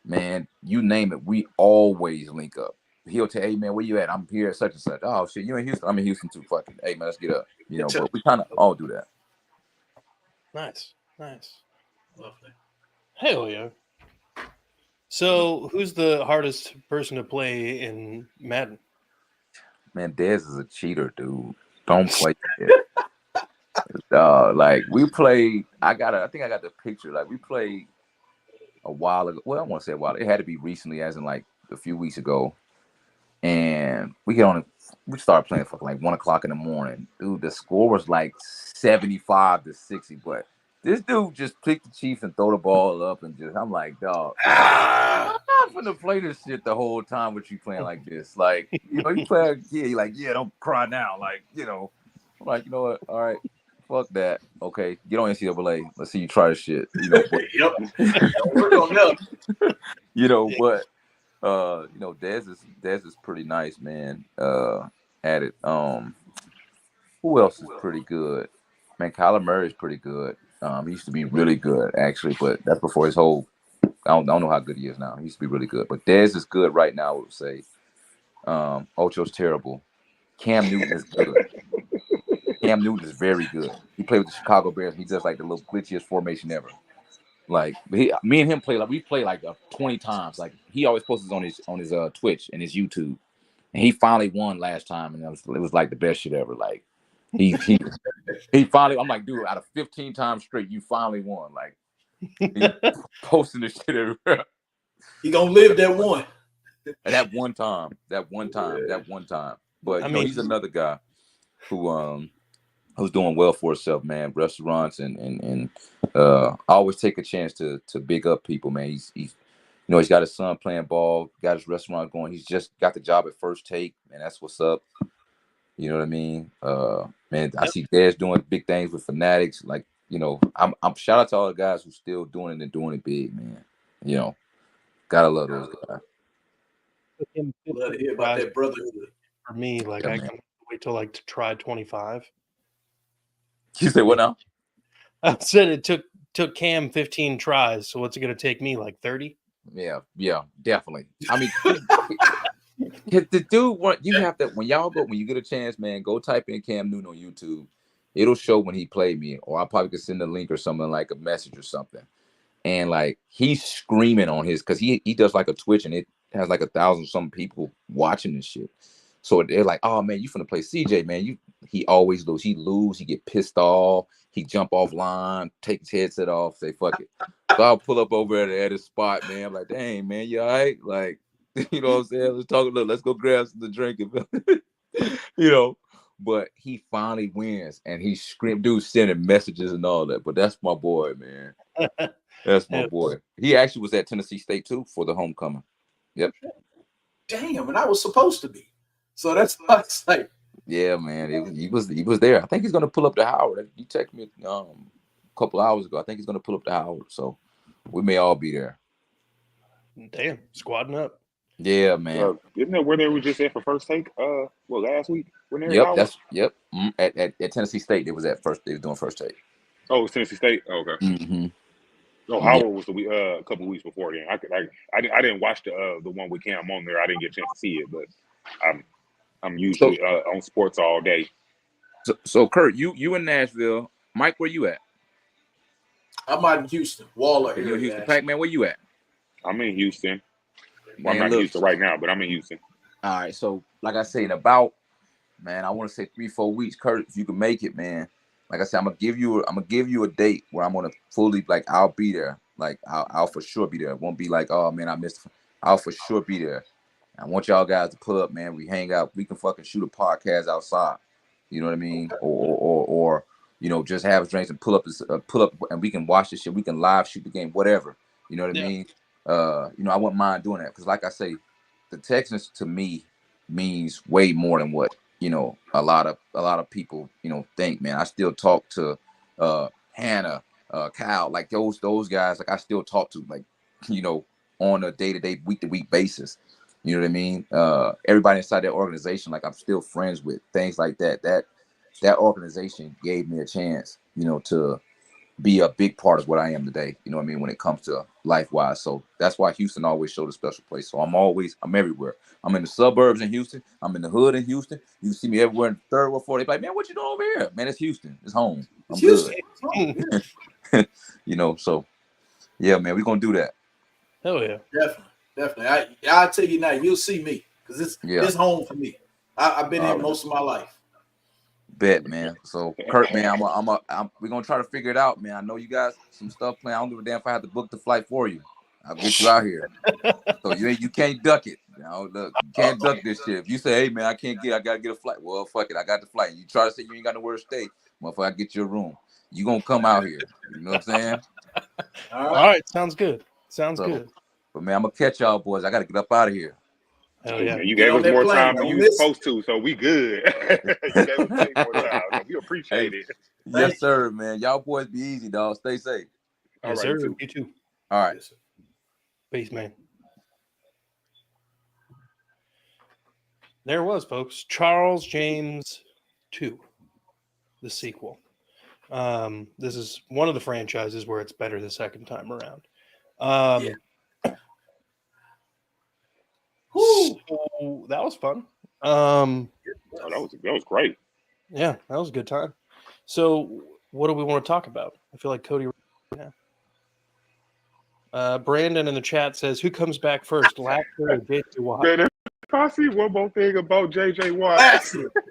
man, you name it. We always link up. He'll tell, hey man, where you at? I'm here at such and such. Oh shit, you in Houston? I'm in Houston too. Fucking, hey man, let's get up. But we kind of all do that. Nice. Lovely. Hell yeah. So, who's the hardest person to play in Madden? Man, Dez is a cheater, dude. Don't play it. Like we played. I think I got the picture. Like we played a while ago. Well, I want to say a while. It had to be recently, as in like a few weeks ago. And we started playing for like 1:00 in the morning. Dude, the score was like 75-60. But this dude just picked the Chiefs and throw the ball up and I'm like, dog, I'm not gonna play this shit the whole time with you playing like this. Like, you play a kid, you're like, yeah, don't cry now. Like, I'm like, you know what? All right, fuck that. Okay, get on NCAA. Let's see you try this shit. Yep. Don't work on them. But Dez is pretty nice, man. At it. Who else is pretty good? Man, Kyler Murray is pretty good. He used to be really good actually, but that's before his whole. I don't know how good he is now. He used to be really good, but Dez is good right now. I would say. Ocho's terrible. Cam Newton is good. Cam Newton is very good. He played with the Chicago Bears. He does like the little glitchiest formation ever. Like me and him we play like 20 times. Like he always posts on his Twitch and his YouTube. And he finally won last time, and it was like the best shit ever. Like he finally. I'm like, dude, out of 15 times straight, you finally won. Like he posting this shit everywhere. He gonna live that one. And that one time. But he's another guy who who's doing well for herself, man. Restaurants and I always take a chance to big up people, man. He's you know, he's got his son playing ball, got his restaurant going. He's just got the job at First Take, man. That's what's up. You know what I mean? Man, I see Dez doing big things with Fanatics. Like, you know, I'm shout out to all the guys who still doing it and doing it big, man. You know, gotta love those guys. Love to hear about that brotherhood. For me, like I can wait till like to try 25. You say what now? I said it took Cam 15 tries, so what's it gonna take me, like 30? Yeah, definitely. I mean, the dude, what you have to when you get a chance, man, go type in Cam Newton on YouTube. It'll show when he played me, or I probably could send a link or something, like a message or something. And like he's screaming on his, because he does like a Twitch and it has like 1,000 some people watching this shit. So they're like, oh man, you finna play CJ, man. He always lose. He get pissed off. He jump off line, take his headset off, say fuck it. So I'll pull up over at his spot, man. I'm like, dang, man, you all right? Like, you know what I'm saying? Let's talk a little. Let's go grab some drink. You know, but he finally wins and he screamed, dude, sending messages and all that. But that's my boy, man. That's my boy. He actually was at Tennessee State too for the homecoming. Yep. Damn, and I was supposed to be. So that's why it's like, yeah, man. He was there. I think he's gonna pull up to Howard. He texted me a couple hours ago. I think he's gonna pull up to Howard. So we may all be there. Damn, squadding up. Yeah, man. Isn't that where they were just at for First Take? Last week? Yep. At Tennessee State, they was doing First Take. Oh, it was Tennessee State. Oh, okay. Mm-hmm. No, Howard was a couple of weeks before then. I didn't watch the one with Cam on there. I didn't get a chance to see it, but I'm usually on sports all day. So Kurt, you in Nashville. Mike, where you at? I'm out in Houston, Waller. You in Houston, Pac-Man, where you at? I'm in Houston. Man, I'm not in Houston right now, but I'm in Houston. All right, so like I say, in about, man, I want to say 3-4 weeks, Kurt, if you can make it, man. Like I said, I'm gonna give you a date where I'm gonna fully, like, I'll be there. Like I'll for sure be there. It won't be like, oh man, I missed. I'll for sure be there. I want y'all guys to pull up, man. We hang out. We can fucking shoot a podcast outside. You know what I mean? Or you know, just have drinks and pull up, and we can watch this shit. We can live shoot the game, whatever. You know what I mean? You know, I wouldn't mind doing that because, like I say, the Texans to me means way more than what, you know, a lot of people, you know, think. Man, I still talk to Hannah, Kyle, like those guys. Like I still talk to, like, you know, on a day-to-day, week-to-week basis. You know what I mean? Everybody inside that organization, like I'm still friends with, things like that. That organization gave me a chance, you know, to be a big part of what I am today. You know what I mean? When it comes to life-wise. So that's why Houston always showed a special place. So I'm everywhere. I'm in the suburbs in Houston. I'm in the hood in Houston. You see me everywhere in the third or fourth. They're like, man, what you doing over here? Man, it's Houston. It's home. I'm good. You know, so yeah, man, we're gonna do that. Hell yeah. Definitely. I'll tell you now, you'll see me because it's home for me. I've been here most of my life. Bet, man. So Kurt, man, we're gonna try to figure it out, man. I know you got some stuff planned. I don't give a damn if I have to book the flight for you. I'll get you out here. So you can't duck it. You know, look, you can't duck this shit. If you say, hey man, I gotta get a flight. Well, fuck it, I got the flight. You try to say you ain't got nowhere to stay, motherfucker, I get you a room. You gonna come out here. You know what I'm saying? All right. Sounds good. Good. But man, I'm gonna catch y'all boys. I gotta get up out of here. Hell yeah. You gave us more time than you were supposed to, so we good. You gave us way more time. So we appreciate it. Yes, sir, man. Y'all boys be easy, dog. Stay safe. All right, sir. You too. All right. Peace, man. There was, folks. Charles James 2, the sequel. This is one of the franchises where it's better the second time around. So that was fun. That was great. Yeah, that was a good time. So what do we want to talk about? I feel like Cody right now. Brandon in the chat says, who comes back first, Lashley or JJ Watt? Man, if I see one more thing about JJ Watt.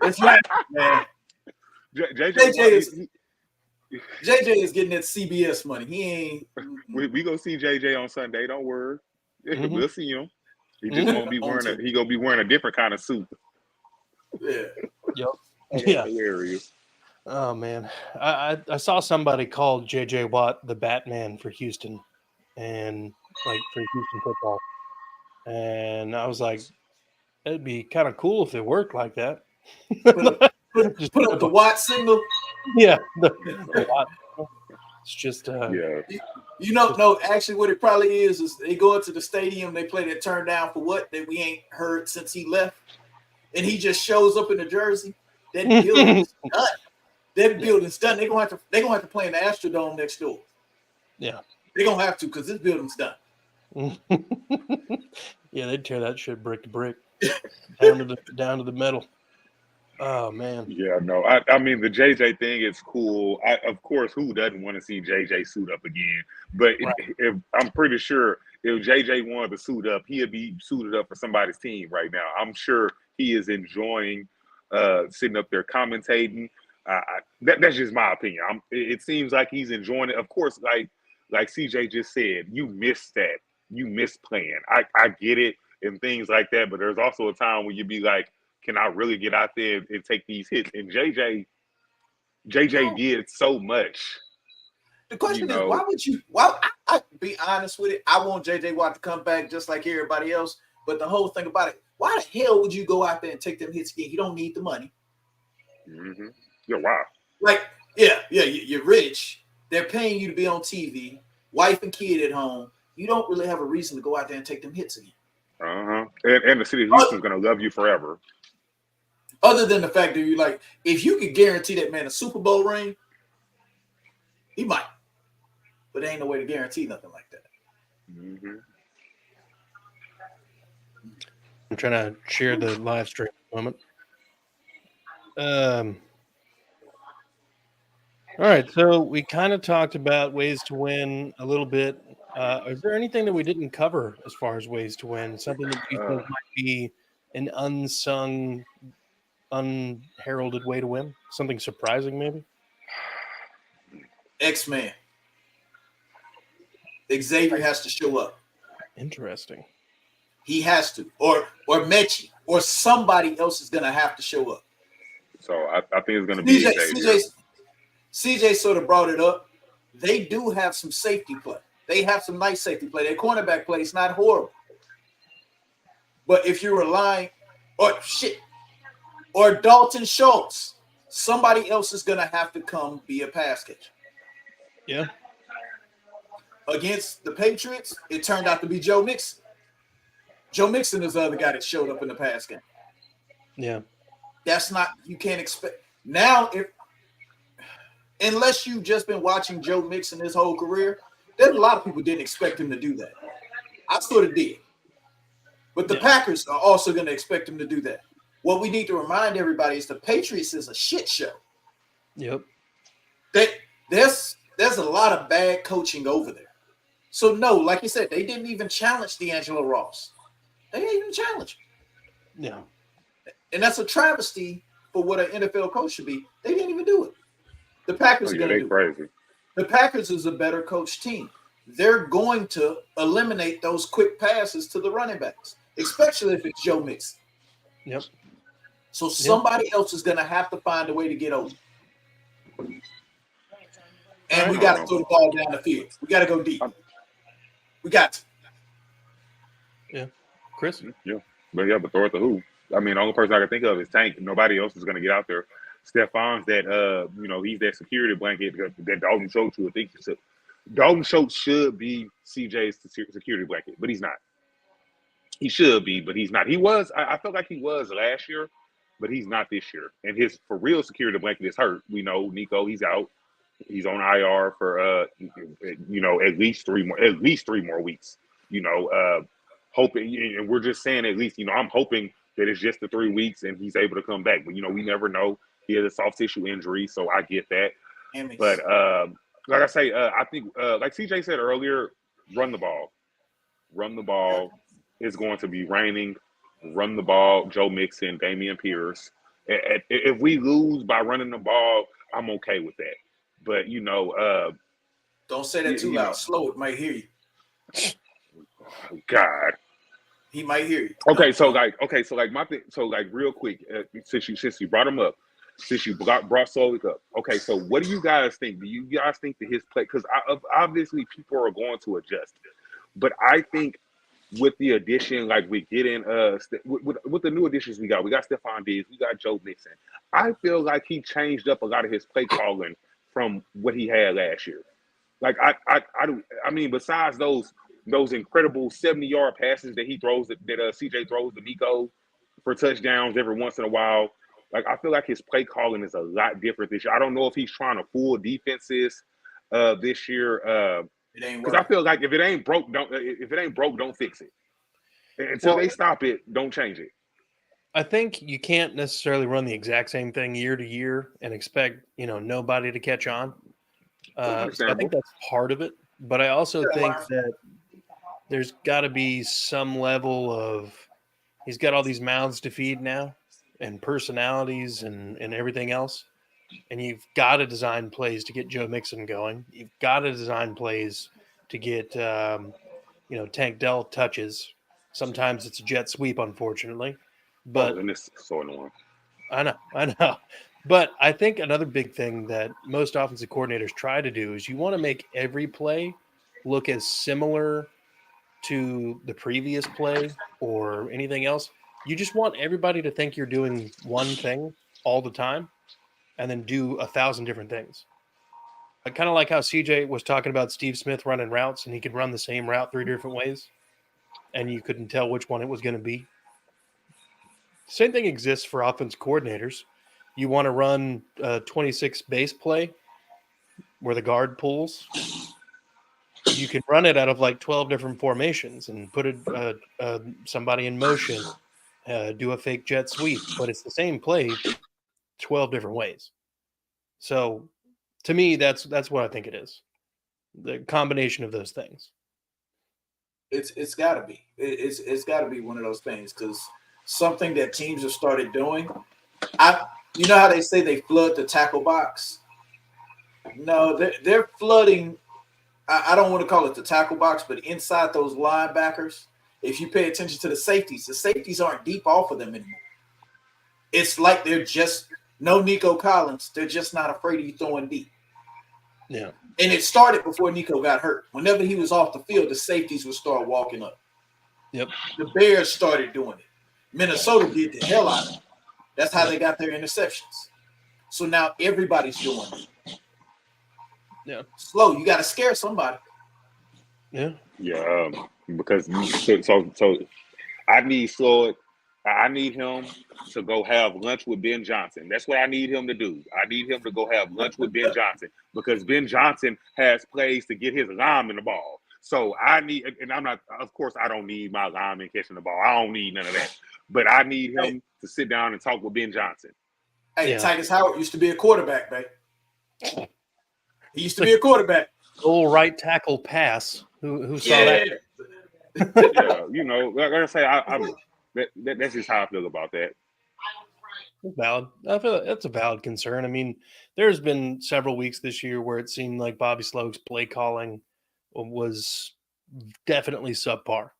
It's Lashley, man. JJ is getting that CBS money. He ain't. We gonna see JJ on Sunday. Don't worry. We'll see him. He just gonna be wearing a different kind of suit. Yeah. Yep. Yeah. Hilarious. Oh man, I saw somebody call J.J. Watt the Batman for Houston, and like for Houston football, and I was like, it'd be kind of cool if it worked like that. Just Put up the Watt signal. yeah, the Watt. It's just Yeah. You know, no, actually, what it probably is they go into the stadium, they play that turn down for what that we ain't heard since he left, and he just shows up in the jersey. That building's done. That building's done. They're gonna have to play in the Astrodome next door. Yeah, they're gonna have to because this building's done. Yeah, they'd tear that shit brick to brick, down to the metal. Oh man. Yeah, no. I mean the JJ thing is cool. Of course, who doesn't want to see JJ suit up again? But Right. if I'm pretty sure if JJ wanted to suit up, he'd be suited up for somebody's team right now. I'm sure he is enjoying sitting up there commentating. That's just my opinion. It seems like he's enjoying it. Of course, like CJ just said, you miss that. You miss playing. I get it and things like that. But there's also a time when you be like, can I really get out there and take these hits? And JJ did so much. The question is, why would you? Well, I be honest with it. I want JJ Watt to come back just like everybody else. But the whole thing about it, why the hell would you go out there and take them hits again? You don't need the money. Mm-hmm. Yeah, wow. Like, yeah, you're rich. They're paying you to be on TV, wife and kid at home. You don't really have a reason to go out there and take them hits again. Uh-huh. And the city of Houston's gonna love you forever. Other than the fact that you're like, if you could guarantee that man a Super Bowl ring, he might. But there ain't no way to guarantee nothing like that. Mm-hmm. I'm trying to share the live stream at the moment. All right, so we kind of talked about ways to win a little bit. Is there anything that we didn't cover as far as ways to win? Something that you think might be an unsung, unheralded way to win? Something surprising, maybe? X-Man. Xavier has to show up. Interesting. He has to. Or Mechie. Or somebody else is going to have to show up. So I think it's going to be Xavier. CJ sort of brought it up. They do have some safety play. They have some nice safety play. Their cornerback play is not horrible. But if you're relying, or Dalton Schultz, somebody else is going to have to come be a pass catcher. Yeah. Against the Patriots, it turned out to be Joe Mixon. Joe Mixon is the other guy that showed up in the pass game. Yeah. That's not, you can't expect. Now, unless you've just been watching Joe Mixon his whole career, there's a lot of people didn't expect him to do that. I sort of did. But the Packers are also going to expect him to do that. What we need to remind everybody is the Patriots is a shit show. Yep. There's a lot of bad coaching over there. So, no, like you said, they didn't even challenge D'Angelo Ross. They didn't even challenge him. Yeah. And that's a travesty for what an NFL coach should be. They didn't even do it. The Packers are going to do crazy. it. The Packers is a better coach team. They're going to eliminate those quick passes to the running backs, especially if it's Joe Mixon. Yep. So somebody else is going to have to find a way to get over. And we got to throw the ball down the field. We got to go deep. We got to. Yeah. Chris? Yeah. But throw it to who? I mean, the only person I can think of is Tank. Nobody else is going to get out there. Stefan's that, he's that security blanket that Dalton Schultz would think. Dalton Schultz should be CJ's security blanket, but he's not. He should be, but he's not. He was, I felt like he was last year, but he's not this year. And his for real security blanket is hurt. We know Nico, he's out. He's on IR for at least three more weeks. Hoping, and we're just saying at least, I'm hoping that it's just the 3 weeks and he's able to come back. But we never know. He has a soft tissue injury, so I get that. But like I say, I think like CJ said earlier, run the ball. Run the ball. It's going to be raining. Run the ball. Joe Mixon, Dameon Pierce. If we lose by running the ball, I'm okay with that. But don't say that too loud. Slow it, might hear you. God, he might hear you. Okay, so my thing. So real quick, since you brought him up, since you brought Slowick up, okay, so what do you guys think? Do you guys think that his play, because obviously people are going to adjust, but I think with the addition, like we get in, with the new additions we got Stephon Diggs, we got Joe Mixon. I feel like he changed up a lot of his play calling from what he had last year. Like I mean, besides those incredible 70-yard passes that he throws, that CJ throws to Nico for touchdowns every once in a while. Like, I feel like his play calling is a lot different this year. I don't know if he's trying to fool defenses this year. It ain't Because I working. feel like if it ain't broke, don't fix it. Until they stop it, don't change it. I think you can't necessarily run the exact same thing year to year and expect, nobody to catch on. So I think that's part of it. But I also think that there's got to be some level of, he's got all these mouths to feed now and personalities and everything else. And you've got to design plays to get Joe Mixon going. You've got to design plays to get, Tank Dell touches. Sometimes it's a jet sweep, unfortunately. But and it's so annoying. I know. But I think another big thing that most offensive coordinators try to do is you want to make every play look as similar to the previous play or anything else. You just want everybody to think you're doing one thing all the time and then do 1,000 different things. Kind of like how CJ was talking about Steve Smith running routes, and he could run the same route 3 different ways, and you couldn't tell which one it was going to be. Same thing exists for offense coordinators. You want to run a 26 base play where the guard pulls. You can run it out of like 12 different formations and put somebody in motion, do a fake jet sweep, but it's the same play 12 different ways. So to me, that's what I think it is. The combination of those things. It's got to be. It's got to be one of those things, because something that teams have started doing. You know how they say they flood the tackle box? No, they're flooding. I don't want to call it the tackle box, but inside those linebackers, if you pay attention to the safeties aren't deep off of them anymore. It's like they're just no Nico Collins. They're just not afraid of you throwing deep. Yeah. And it started before Nico got hurt. Whenever he was off the field, the safeties would start walking up. Yep. The Bears started doing it. Minnesota did the hell out of it. That's how they got their interceptions. So now everybody's doing it. Yeah. Slow. You got to scare somebody. Yeah. Yeah. Because so I need Slow. I need him to go have lunch with Ben Johnson. That's what I need him to do. I need him to go have lunch with Ben Johnson, because Ben Johnson has plays to get his lineman the ball. So I need, and I'm not, of course, I don't need my lineman catching the ball. I don't need none of that. But I need him to sit down and talk with Ben Johnson. Hey, yeah. Titus Howard used to be a quarterback, babe. He used to be a quarterback. Old right tackle pass. Who saw that? Yeah, like I say, that's just how I feel about that. Valid. I feel that's a valid concern. I mean, there's been several weeks this year where it seemed like Bobby Slowick's play calling was definitely subpar.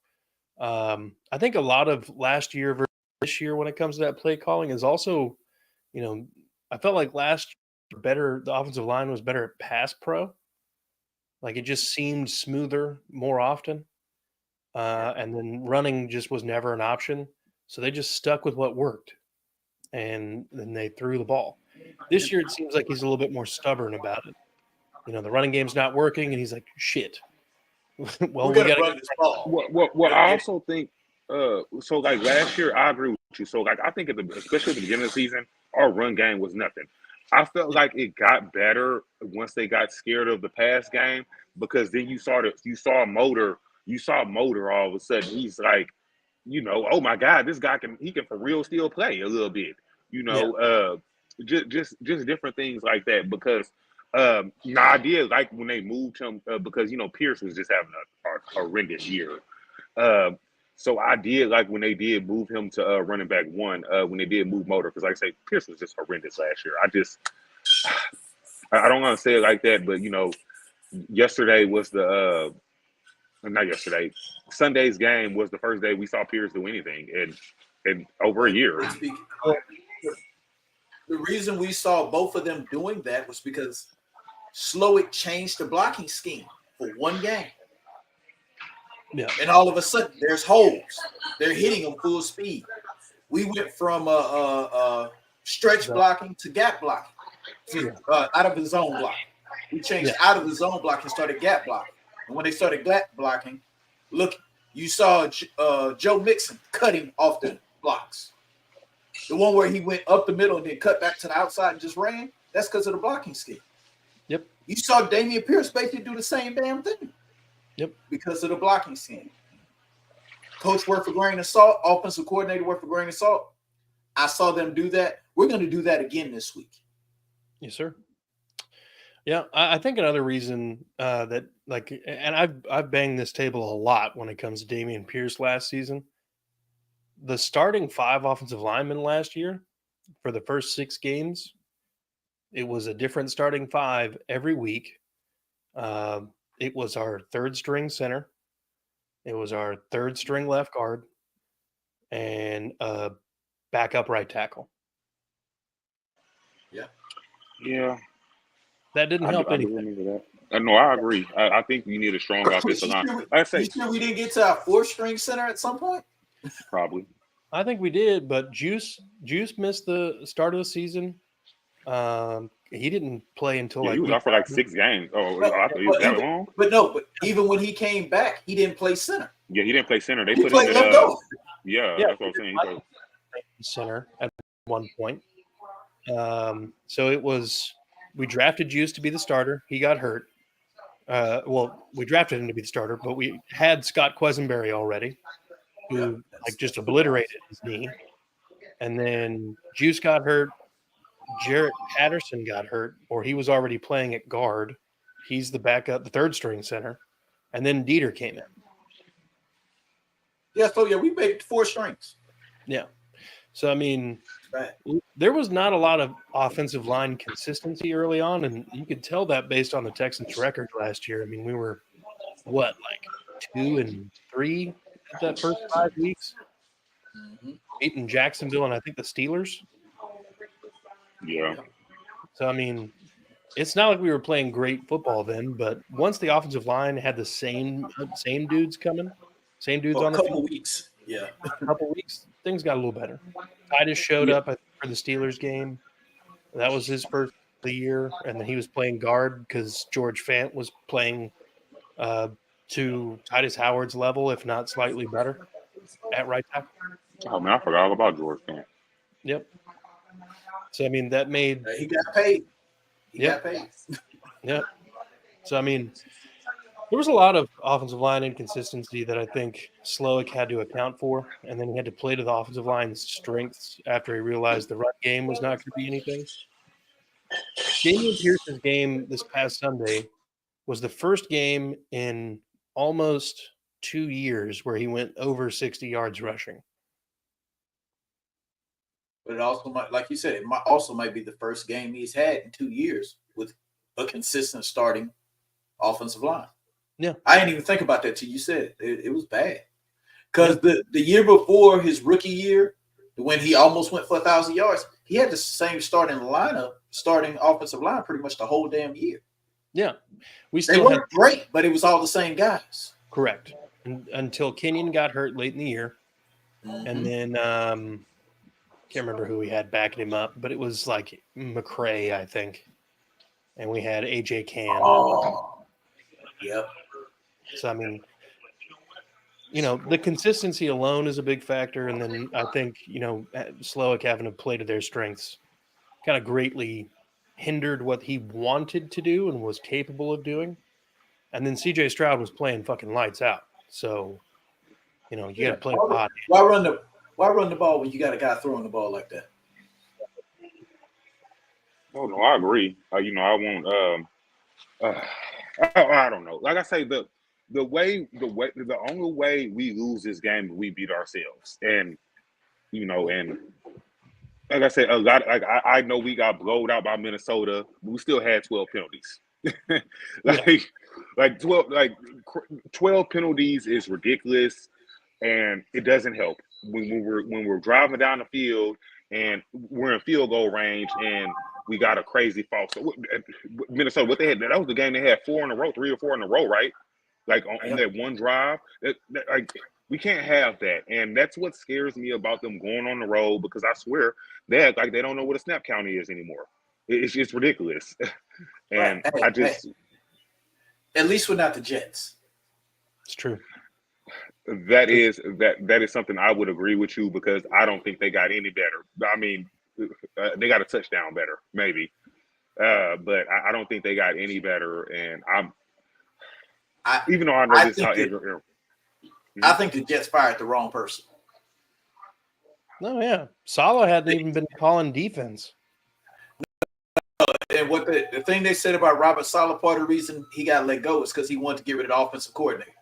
I think a lot of last year versus this year when it comes to that play calling is also, I felt like last year the offensive line was better at pass pro. Like it just seemed smoother more often. And then running just was never an option. So they just stuck with what worked. And then they threw the ball. This year, it seems like he's a little bit more stubborn about it. The running game's not working, and he's like, shit. Well, we got to run this ball. Well, I also think, so like last year, I agree with you. So like I think especially at the beginning of the season, our run game was nothing. I felt like it got better once they got scared of the pass game, because then you saw Motor all of a sudden. He's like, oh my God, this guy can for real still play a little bit, just different things like that. Because I did like when they moved him because Pierce was just having a horrendous year. So I did like when they did move him to running back one, when they did move Motor, because like I say, Pierce was just horrendous last year. I don't want to say it like that, but yesterday was not yesterday. Sunday's game was the first day we saw Pierce do anything in over a year. the reason we saw both of them doing that was because Slowick changed the blocking scheme for one game. Yeah. And all of a sudden, there's holes. They're hitting them full speed. We went from stretch blocking to gap blocking, out of the zone blocking. We changed out of the zone blocking and started gap blocking. And when they started gap blocking, look, you saw Joe Mixon cutting off the blocks. The one where he went up the middle and then cut back to the outside and just ran, that's because of the blocking scheme. Yep. You saw Dameon Pierce basically do the same damn thing. Yep. Because of the blocking scheme. Coach worth a grain of salt, offensive coordinator worth a grain of salt. I saw them do that. We're going to do that again this week. Yes, sir. Yeah, I think another reason that, like, and I've banged this table a lot when it comes to Dameon Pierce last season. The starting 5 offensive linemen last year for the first 6 games, it was a different starting 5 every week. It was our 3rd string center. It was our 3rd string left guard and a backup right tackle. Yeah. That didn't help anything. Remember that. No, I agree. I think we need a strong offensive line. You sure we didn't get to our 4th string center at some point? Probably. I think we did, but Juice missed the start of the season. He didn't play until he was out for like 6 games. Oh, I thought he was that long. But even when he came back, he didn't play center. Yeah, he didn't play center. They he put played him left guard. Yeah, that's what I'm saying. He center at one point. So it was, we drafted Juice to be the starter. He got hurt. We drafted him to be the starter, but we had Scott Quesenberry already, who just obliterated his knee. And then Juice got hurt. Jarrett Patterson got hurt, or he was already playing at guard. He's the backup, the 3rd string center. And then Dieter came in. Yeah, so we made 4 strings. Yeah. So, I mean, there was not a lot of offensive line consistency early on, and you could tell that based on the Texans' record last year. I mean, we were, 2-3 that first 5 weeks? Beating Jacksonville and I think the Steelers. Yeah. So, I mean, it's not like we were playing great football then, but once the offensive line had the same dudes coming, same dudes on the field. A couple weeks. Yeah. A couple weeks, things got a little better. Titus showed up for the Steelers game. That was his first of the year, and then he was playing guard because George Fant was playing to Titus Howard's level, if not slightly better, at right tackle. Oh, man, I forgot all about George Fant. Yep. So, I mean, that made – he got paid. He got paid. Yeah. So, I mean, there was a lot of offensive line inconsistency that I think Slowick had to account for, and then he had to play to the offensive line's strengths after he realized the run game was not going to be anything. Dameon Pierce's game this past Sunday was the first game in almost 2 years where he went over 60 yards rushing. But it also might, like you said, it might be the first game he's had in 2 years with a consistent starting offensive line. Yeah. I didn't even think about that till you said it. It was bad. Because the year before his rookie year, when he almost went for 1,000 yards, he had the same starting offensive line pretty much the whole damn year. Yeah. They weren't great, but it was all the same guys. Correct. Until Kenyon got hurt late in the year. And then can't remember who we had backing him up, but it was like McCray, I think. And we had AJ Cann. Oh, yep. So, I mean, the consistency alone is a big factor. And then I think, Slowick having to play to their strengths kind of greatly hindered what he wanted to do and was capable of doing. And then CJ Stroud was playing fucking lights out. So, you got to play the body. Why run the ball when you got a guy throwing the ball like that? Oh no, I agree. I won't. I don't know. Like I say, the only way we lose this game is we beat ourselves, and like I said, a lot. Like I know we got blowed out by Minnesota, but we still had 12 penalties. like 12 penalties is ridiculous, and it doesn't help. When we're driving down the field and we're in field goal range, and we got a crazy false. So Minnesota, what they had, that was the game they had 4 in a row, 3 or 4 in a row, right? Like on that one drive, like we can't have that, and that's what scares me about them going on the road, because I swear they act like they don't know what a snap count is anymore. It's just ridiculous, and Right. At least we're not the Jets. It's true. That is something I would agree with you, because I don't think they got any better. I mean, they got a touchdown better, maybe, but I don't think they got any better. And even though I know this how I think the Jets fired the wrong person. No, yeah, Saleh hadn't even been calling defense. And what the thing they said about Robert Saleh, part of the reason he got let go is because he wanted to get rid of the offensive coordinator.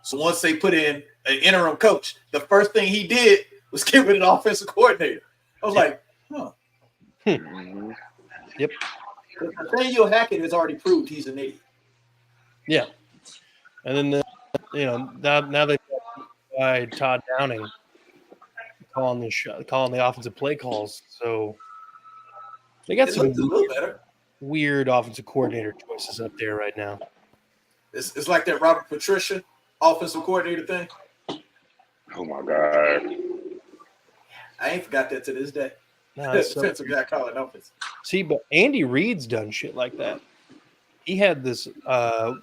So once they put in an interim coach, the first thing he did was get rid of the offensive coordinator. I was like, huh. Yep. Nathaniel Hackett has already proved he's an idiot. Yeah. And then, now they got Todd Downing calling the offensive play calls. So they got some a little better. Weird offensive coordinator choices up there right now. It's like that Robert Patricia offensive coordinator thing. Oh my God. I ain't forgot that to this day. No, defensive guy calling offense. See, but Andy Reid's done shit like that. He had this I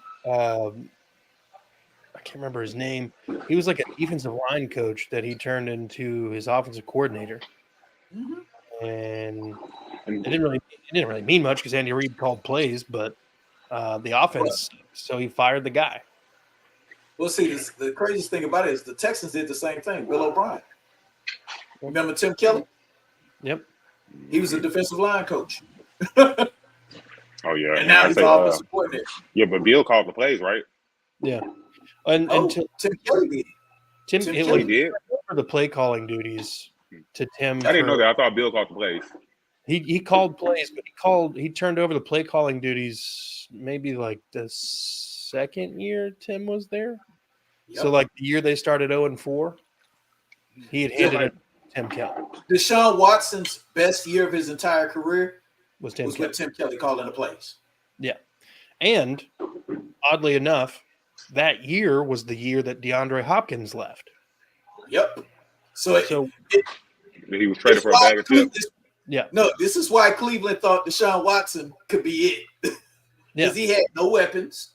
can't remember his name. He was like a defensive line coach that he turned into his offensive coordinator. Mm-hmm. And it didn't really mean much because Andy Reid called plays, but the offense, so he fired the guy. Well, see, the craziest thing about it is the Texans did the same thing. Bill O'Brien. Remember Tim Kelly? Yep. He was a defensive line coach. Oh, yeah. And now he's offensive coordinator. Yeah, but Bill called the plays, right? Yeah. Tim Kelly did. Tim Kelly did for the play calling duties to Tim. I didn't know that. I thought Bill called the plays. He called plays, but he turned over the play calling duties maybe like the second year Tim was there. Yep. So like the year they started 0-4, he had handed it to Tim Kelly. Deshaun Watson's best year of his entire career was with Tim Kelly calling the plays. Yeah. And oddly enough, that year was the year that DeAndre Hopkins left. Yep. So he was traded for a bag of chips. Yeah. No, this is why Cleveland thought Deshaun Watson could be it. Because he had no weapons.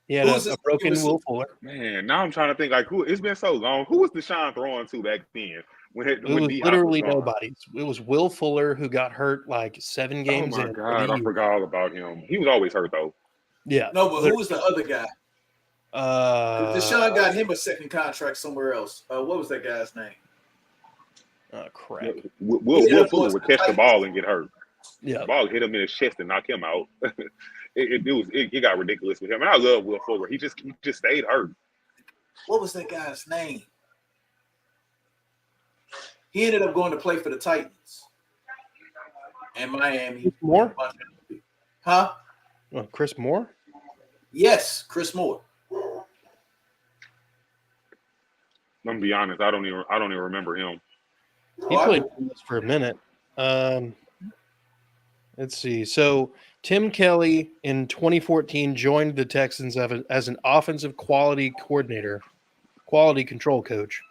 He had a broken Will Fuller. Man, now I'm trying to think, like, it's been so long. Who was Deshaun throwing to back then? It was literally nobody. It was Will Fuller, who got hurt like 7 games in. Oh, my God. I forgot all about him. He was always hurt, though. Yeah. No, but who was the other guy? Deshaun got him a second contract somewhere else. What was that guy's name? Oh, crap. Will Fuller would catch the ball and get hurt. Yeah. The ball hit him in his chest and knock him out. It got ridiculous with him. And I love Will Fuller. He just stayed hurt. What was that guy's name? He ended up going to play for the Titans and Miami. Chris Moore? Huh? Chris Moore? Yes, Chris Moore. I'm gonna be honest. I don't even remember him. He played for a minute. Let's see. So Tim Kelly in 2014 joined the Texans as an offensive quality coordinator, quality control coach.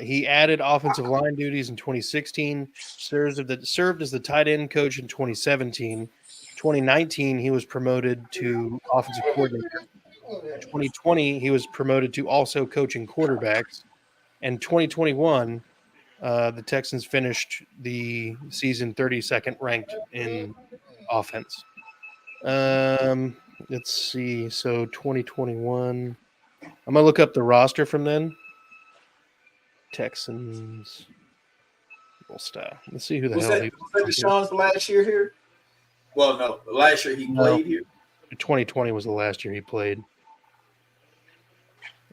He added offensive line duties in 2016, served as the tight end coach in 2017. 2019, he was promoted to offensive coordinator. 2020, he was promoted to also coaching quarterbacks. And 2021, the Texans finished the season 32nd ranked in offense. Let's see. So 2021. I'm going to look up the roster from then. Texans. Style. Let's see who the hell was that Deshaun's last year here? Well, no. Last year he played here. 2020 was the last year he played.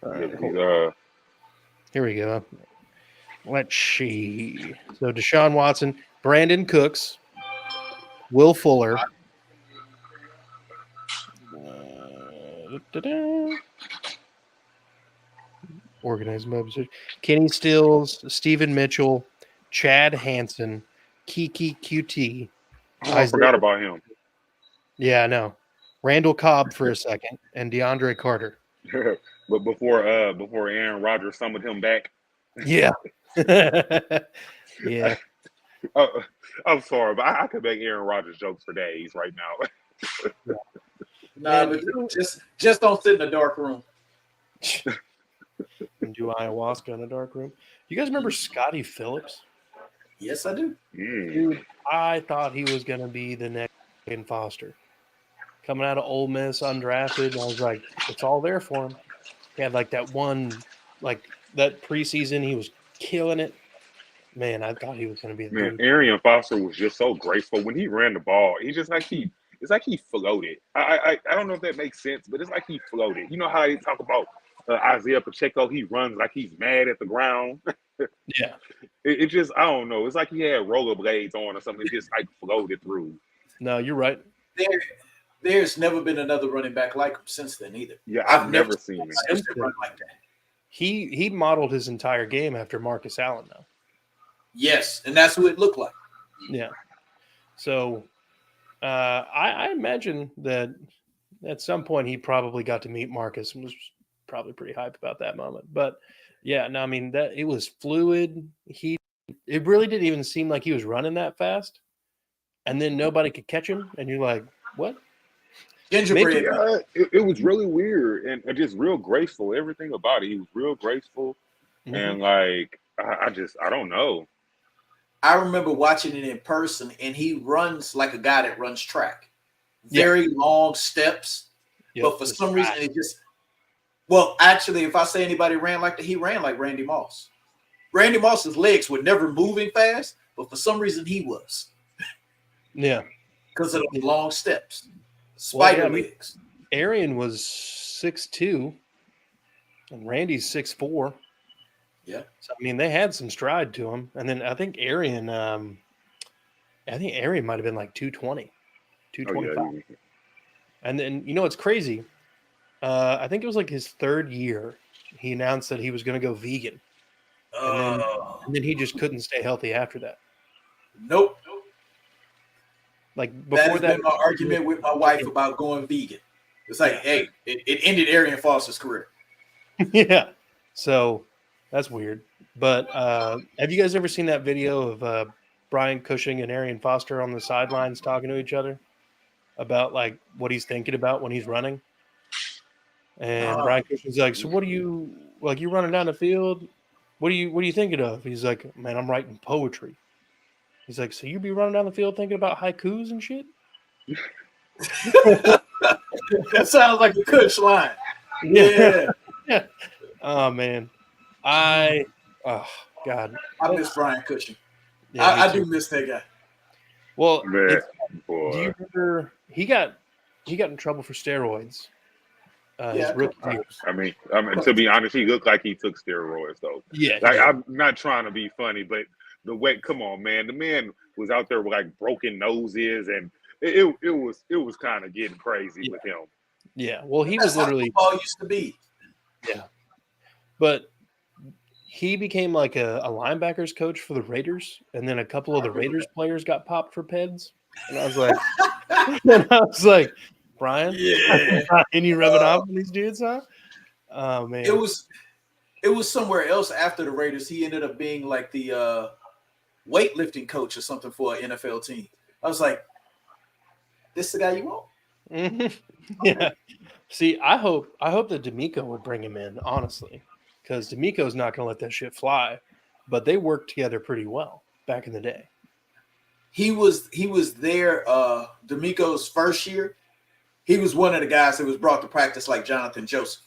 Here we go. Let's see. So Deshaun Watson, Brandon Cooks, Will Fuller. Organized mob. Kenny Stills, Stephen Mitchell, Chad Hansen, Kiki QT. Oh, I forgot about him. Yeah, I know. Randall Cobb for a second, and DeAndre Carter. But before Aaron Rodgers summoned him back. Yeah. Yeah. I'm sorry, but I could make Aaron Rodgers jokes for days right now. Nah, but just don't sit in a dark room. And do ayahuasca in a dark room. You guys remember Scotty Phillips? Yes, I do. Dude, I thought he was going to be the next Ian Foster. Coming out of Ole Miss, undrafted. I was like, it's all there for him. He had like that one, like that preseason, he was killing it. Man, I thought he was going to be the dude. Arian Foster was just so graceful when he ran the ball. It's like he floated. I don't know if that makes sense, but it's like he floated. You know how they talk about Isaiah Pacheco? He runs like he's mad at the ground. Yeah. It just, I don't know. It's like he had rollerblades on or something. It just like floated through. No, you're right. There's never been another running back like him since then either. Yeah, I've never seen him run like that. He modeled his entire game after Marcus Allen, though. Yes, and that's who it looked like. Yeah. So I imagine that at some point he probably got to meet Marcus and was probably pretty hyped about that moment. But yeah, no, I mean that it was fluid. It really didn't even seem like he was running that fast. And then nobody could catch him, and you're like, what? Gingerbread. It was really weird and just real graceful. Everything about it, he was real graceful. Mm-hmm. And like I don't know. I remember watching it in person, and he runs like a guy that runs track. Very long steps. Yep. But for some reason, it just – well, actually, if I say anybody ran like that, he ran like Randy Moss. Randy Moss's legs were never moving fast, but for some reason he was. Yeah. Because of the long steps. Spider legs. Arian was 6'2", and Randy's 6'4". Yeah. So, I mean, they had some stride to him. And then I think Arian might have been like 220, 225. Oh, yeah. And then, you know, it's crazy. I think it was like his third year. He announced that he was going to go vegan. And then he just couldn't stay healthy after that. Nope. Like before that has been my argument with my wife about going vegan. It's like, hey, it ended Arian Foster's career. Yeah. So that's weird. But have you guys ever seen that video of Brian Cushing and Arian Foster on the sidelines talking to each other about like what he's thinking about when he's running? And Brian Cushing's like, so what do you like? You running down the field? What are you thinking of? He's like, man, I'm writing poetry. He's like, so you be running down the field thinking about haikus and shit? That sounds like a Kush line. Yeah. Yeah. Oh man. Oh God. I miss Brian Cushing. Yeah, I do miss that guy. Well, do you remember he got in trouble for steroids? His rookie year. I mean, to be honest, he looked like he took steroids though. Yeah. Like I'm not trying to be funny, but the way, come on, man, the man was out there with like broken noses, and it was kind of getting crazy with him. Yeah. Well, he was literally all used to be. Yeah. But he became like a linebackers coach for the Raiders, and then a couple of the Raiders players got popped for peds. And I was like, Brian, can you rub it off on these dudes, huh? Oh man. It was somewhere else after the Raiders. He ended up being like the weightlifting coach or something for an NFL team. I was like, this is the guy you want? Mm-hmm. Yeah. See, I hope that D'Amico would bring him in, honestly, because D'Amico's not going to let that shit fly. But they worked together pretty well back in the day. He was there D'Amico's first year. He was one of the guys that was brought to practice like Jonathan Joseph.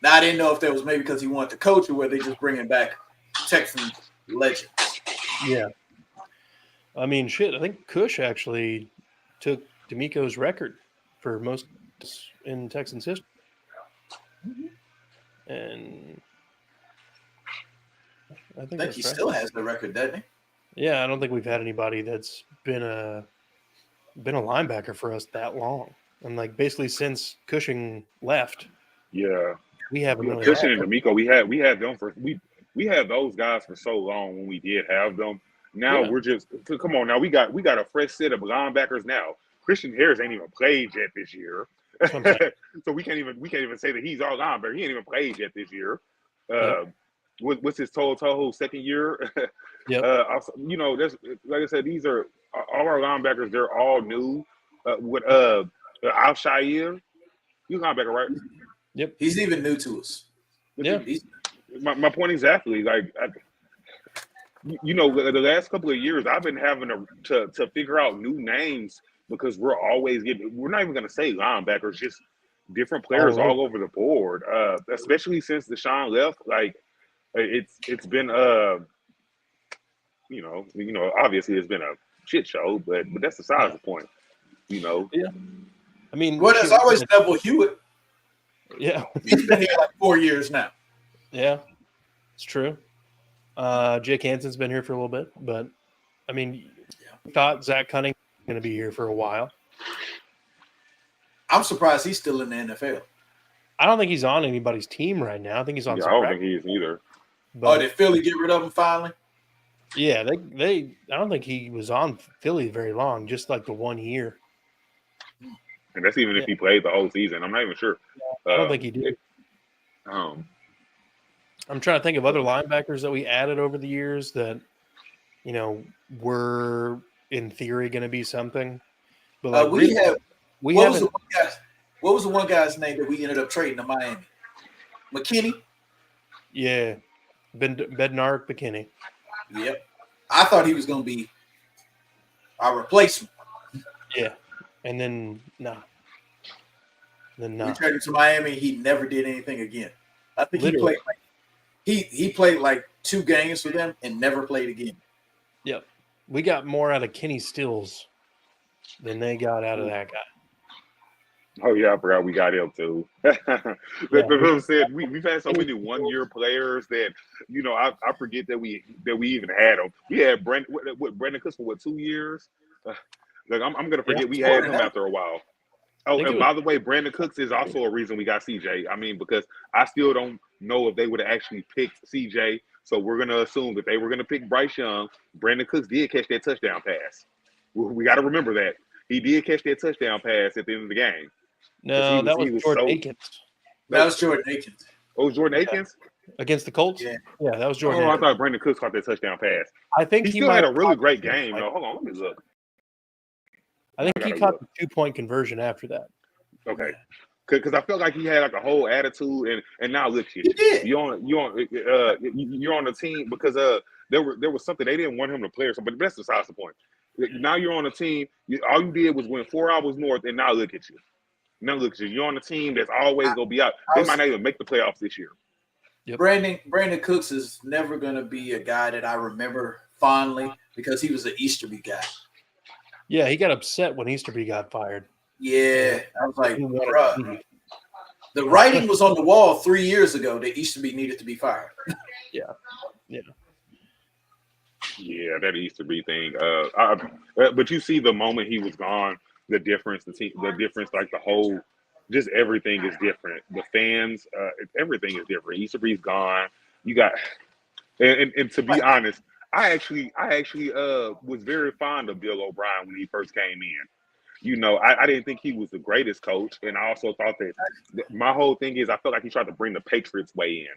Now, I didn't know if that was maybe because he wanted to coach or whether they just bringing back Texans legends. Yeah. I mean, shit, I think Cush actually took D'Amico's record for most in Texans history. And I think he still has the record, doesn't he? Yeah, I don't think we've had anybody that's been a linebacker for us that long. And like basically since Cushing left. Yeah. We haven't really Cushing and D'Amico, we had them for we we had those guys for so long when we did have them. Now Yeah. we're just come on. Now we got a fresh set of linebackers now. Christian Harris ain't even played yet this year, That's what I'm saying. so we can't even say that he's our linebacker. He ain't even played yet this year. Yep. What's his Toho second year? Yep. Also, that's like I said. These are all our linebackers. They're all new. With Al-Shaair, he's linebacker, right? Yep. He's even new to us. Yeah. My point exactly. Like, the last couple of years, I've been having to figure out new names because we're always we're not even going to say linebackers, just different players all over the board. Especially since Deshaun left, like it's been obviously it's been a shit show, but that's besides the point. Yeah. I mean, well, there's always Neville Hewitt. Yeah. He's been here like 4 years now. Yeah, it's true. Jake Hanson's been here for a little bit, but I mean, I thought Zach Cunningham was going to be here for a while. I'm surprised he's still in the NFL. I don't think he's on anybody's team right now. I think he's on. I don't think he is either. But, did Philly get rid of him finally? Yeah, they. I don't think he was on Philly very long, just like the 1 year. And that's even if he played the whole season. I'm not even sure. I don't think he did. I'm trying to think of other linebackers that we added over the years that, were in theory going to be something. But like what was the one guy's name that we ended up trading to Miami? McKinney? Yeah. Bednarik McKinney. Yep. I thought he was going to be our replacement. Yeah. And then, no. We traded him to Miami. He never did anything again. I think he played like 2 games for them and never played again. Yep. We got more out of Kenny Stills than they got out of that guy. Oh yeah, I forgot we got him too. But said we've had so many 1-year players that I forget that we even had them. We had Brandon Cooks for 2 years. Like I'm gonna forget we had him after a while. Oh, and by the way, Brandon Cooks is also a reason we got CJ. I mean, because I still don't know if they would have actually picked CJ. So we're going to assume that they were going to pick Bryce Young. Brandon Cooks did catch that touchdown pass. We got to remember that. He did catch that touchdown pass at the end of the game. No, that was Jordan Akins. That was Jordan Akins. Oh, it was Jordan Akins? Against the Colts? Yeah, that was Jordan Akins. Akins. I thought Brandon Cooks caught that touchdown pass. I think he still had a really great game. No, hold on, let me look. I think he caught the 2-point conversion after that. Okay, because I felt like he had like a whole attitude, and now look, you're on the team because there was something they didn't want him to play or something. But that's besides the point. Now you're on a team. All you did was win 4 hours north, and now look at you. You're on a team that's always gonna be out. They might not even make the playoffs this year. Yep. Brandon Cooks is never gonna be a guy that I remember fondly because he was an Easterby guy. Yeah, he got upset when Easterby got fired. Yeah, I was like, bruh. The writing was on the wall 3 years ago that Easterby needed to be fired. Yeah. Yeah, that Easterby thing. But you see the moment he was gone, the difference, the difference, like the whole, just everything is different. The fans, everything is different. Easterby's gone. You got, and to be honest, I actually was very fond of Bill O'Brien when he first came in. I didn't think he was the greatest coach, and I also thought that my whole thing is I felt like he tried to bring the Patriots way in.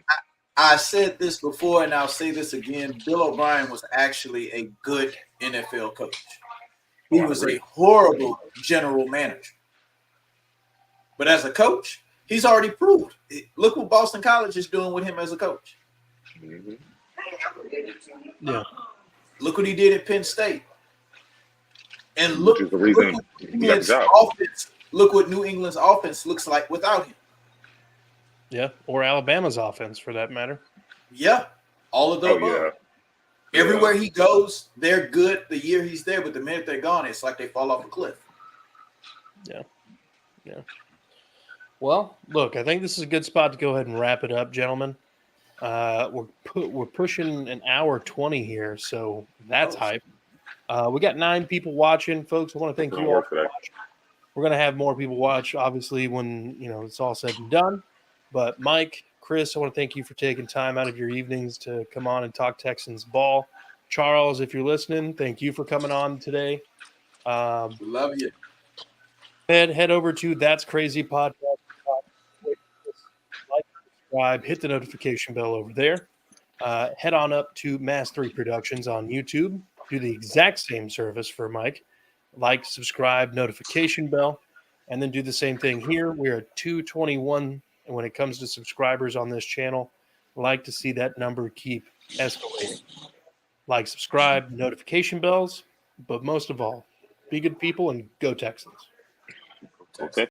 I said this before, and I'll say this again. Bill O'Brien was actually a good NFL coach. He was a horrible general manager. But as a coach, he's already proved. Look what Boston College is doing with him as a coach. Mm-hmm. Yeah. Look what he did at Penn State. And look what New England's offense looks like without him. Yeah, or Alabama's offense for that matter. Yeah, all of them. Yeah. Everywhere he goes, they're good the year he's there, but the minute they're gone, it's like they fall off a cliff. Yeah. Well, look, I think this is a good spot to go ahead and wrap it up, gentlemen. We're pushing an hour 20 here, so that's hype. We got 9 people watching, folks. I want to thank you all for watching. We're going to have more people watch, obviously, when it's all said and done. But Mike, Chris, Chris, I want to thank you for taking time out of your evenings to come on and talk Texans ball. Charles, if you're listening, thank you for coming on today. We love you. Head over to That's Crazy Podcast. Like, subscribe, hit the notification bell over there. Head on up to Mass 3 Productions on YouTube. Do the exact same service for Mike. Like, subscribe, notification bell, and then do the same thing here. We're at 221, and when it comes to subscribers on this channel, I like to see that number keep escalating. Like, subscribe, notification bells, but most of all, be good people and go Texans. Okay.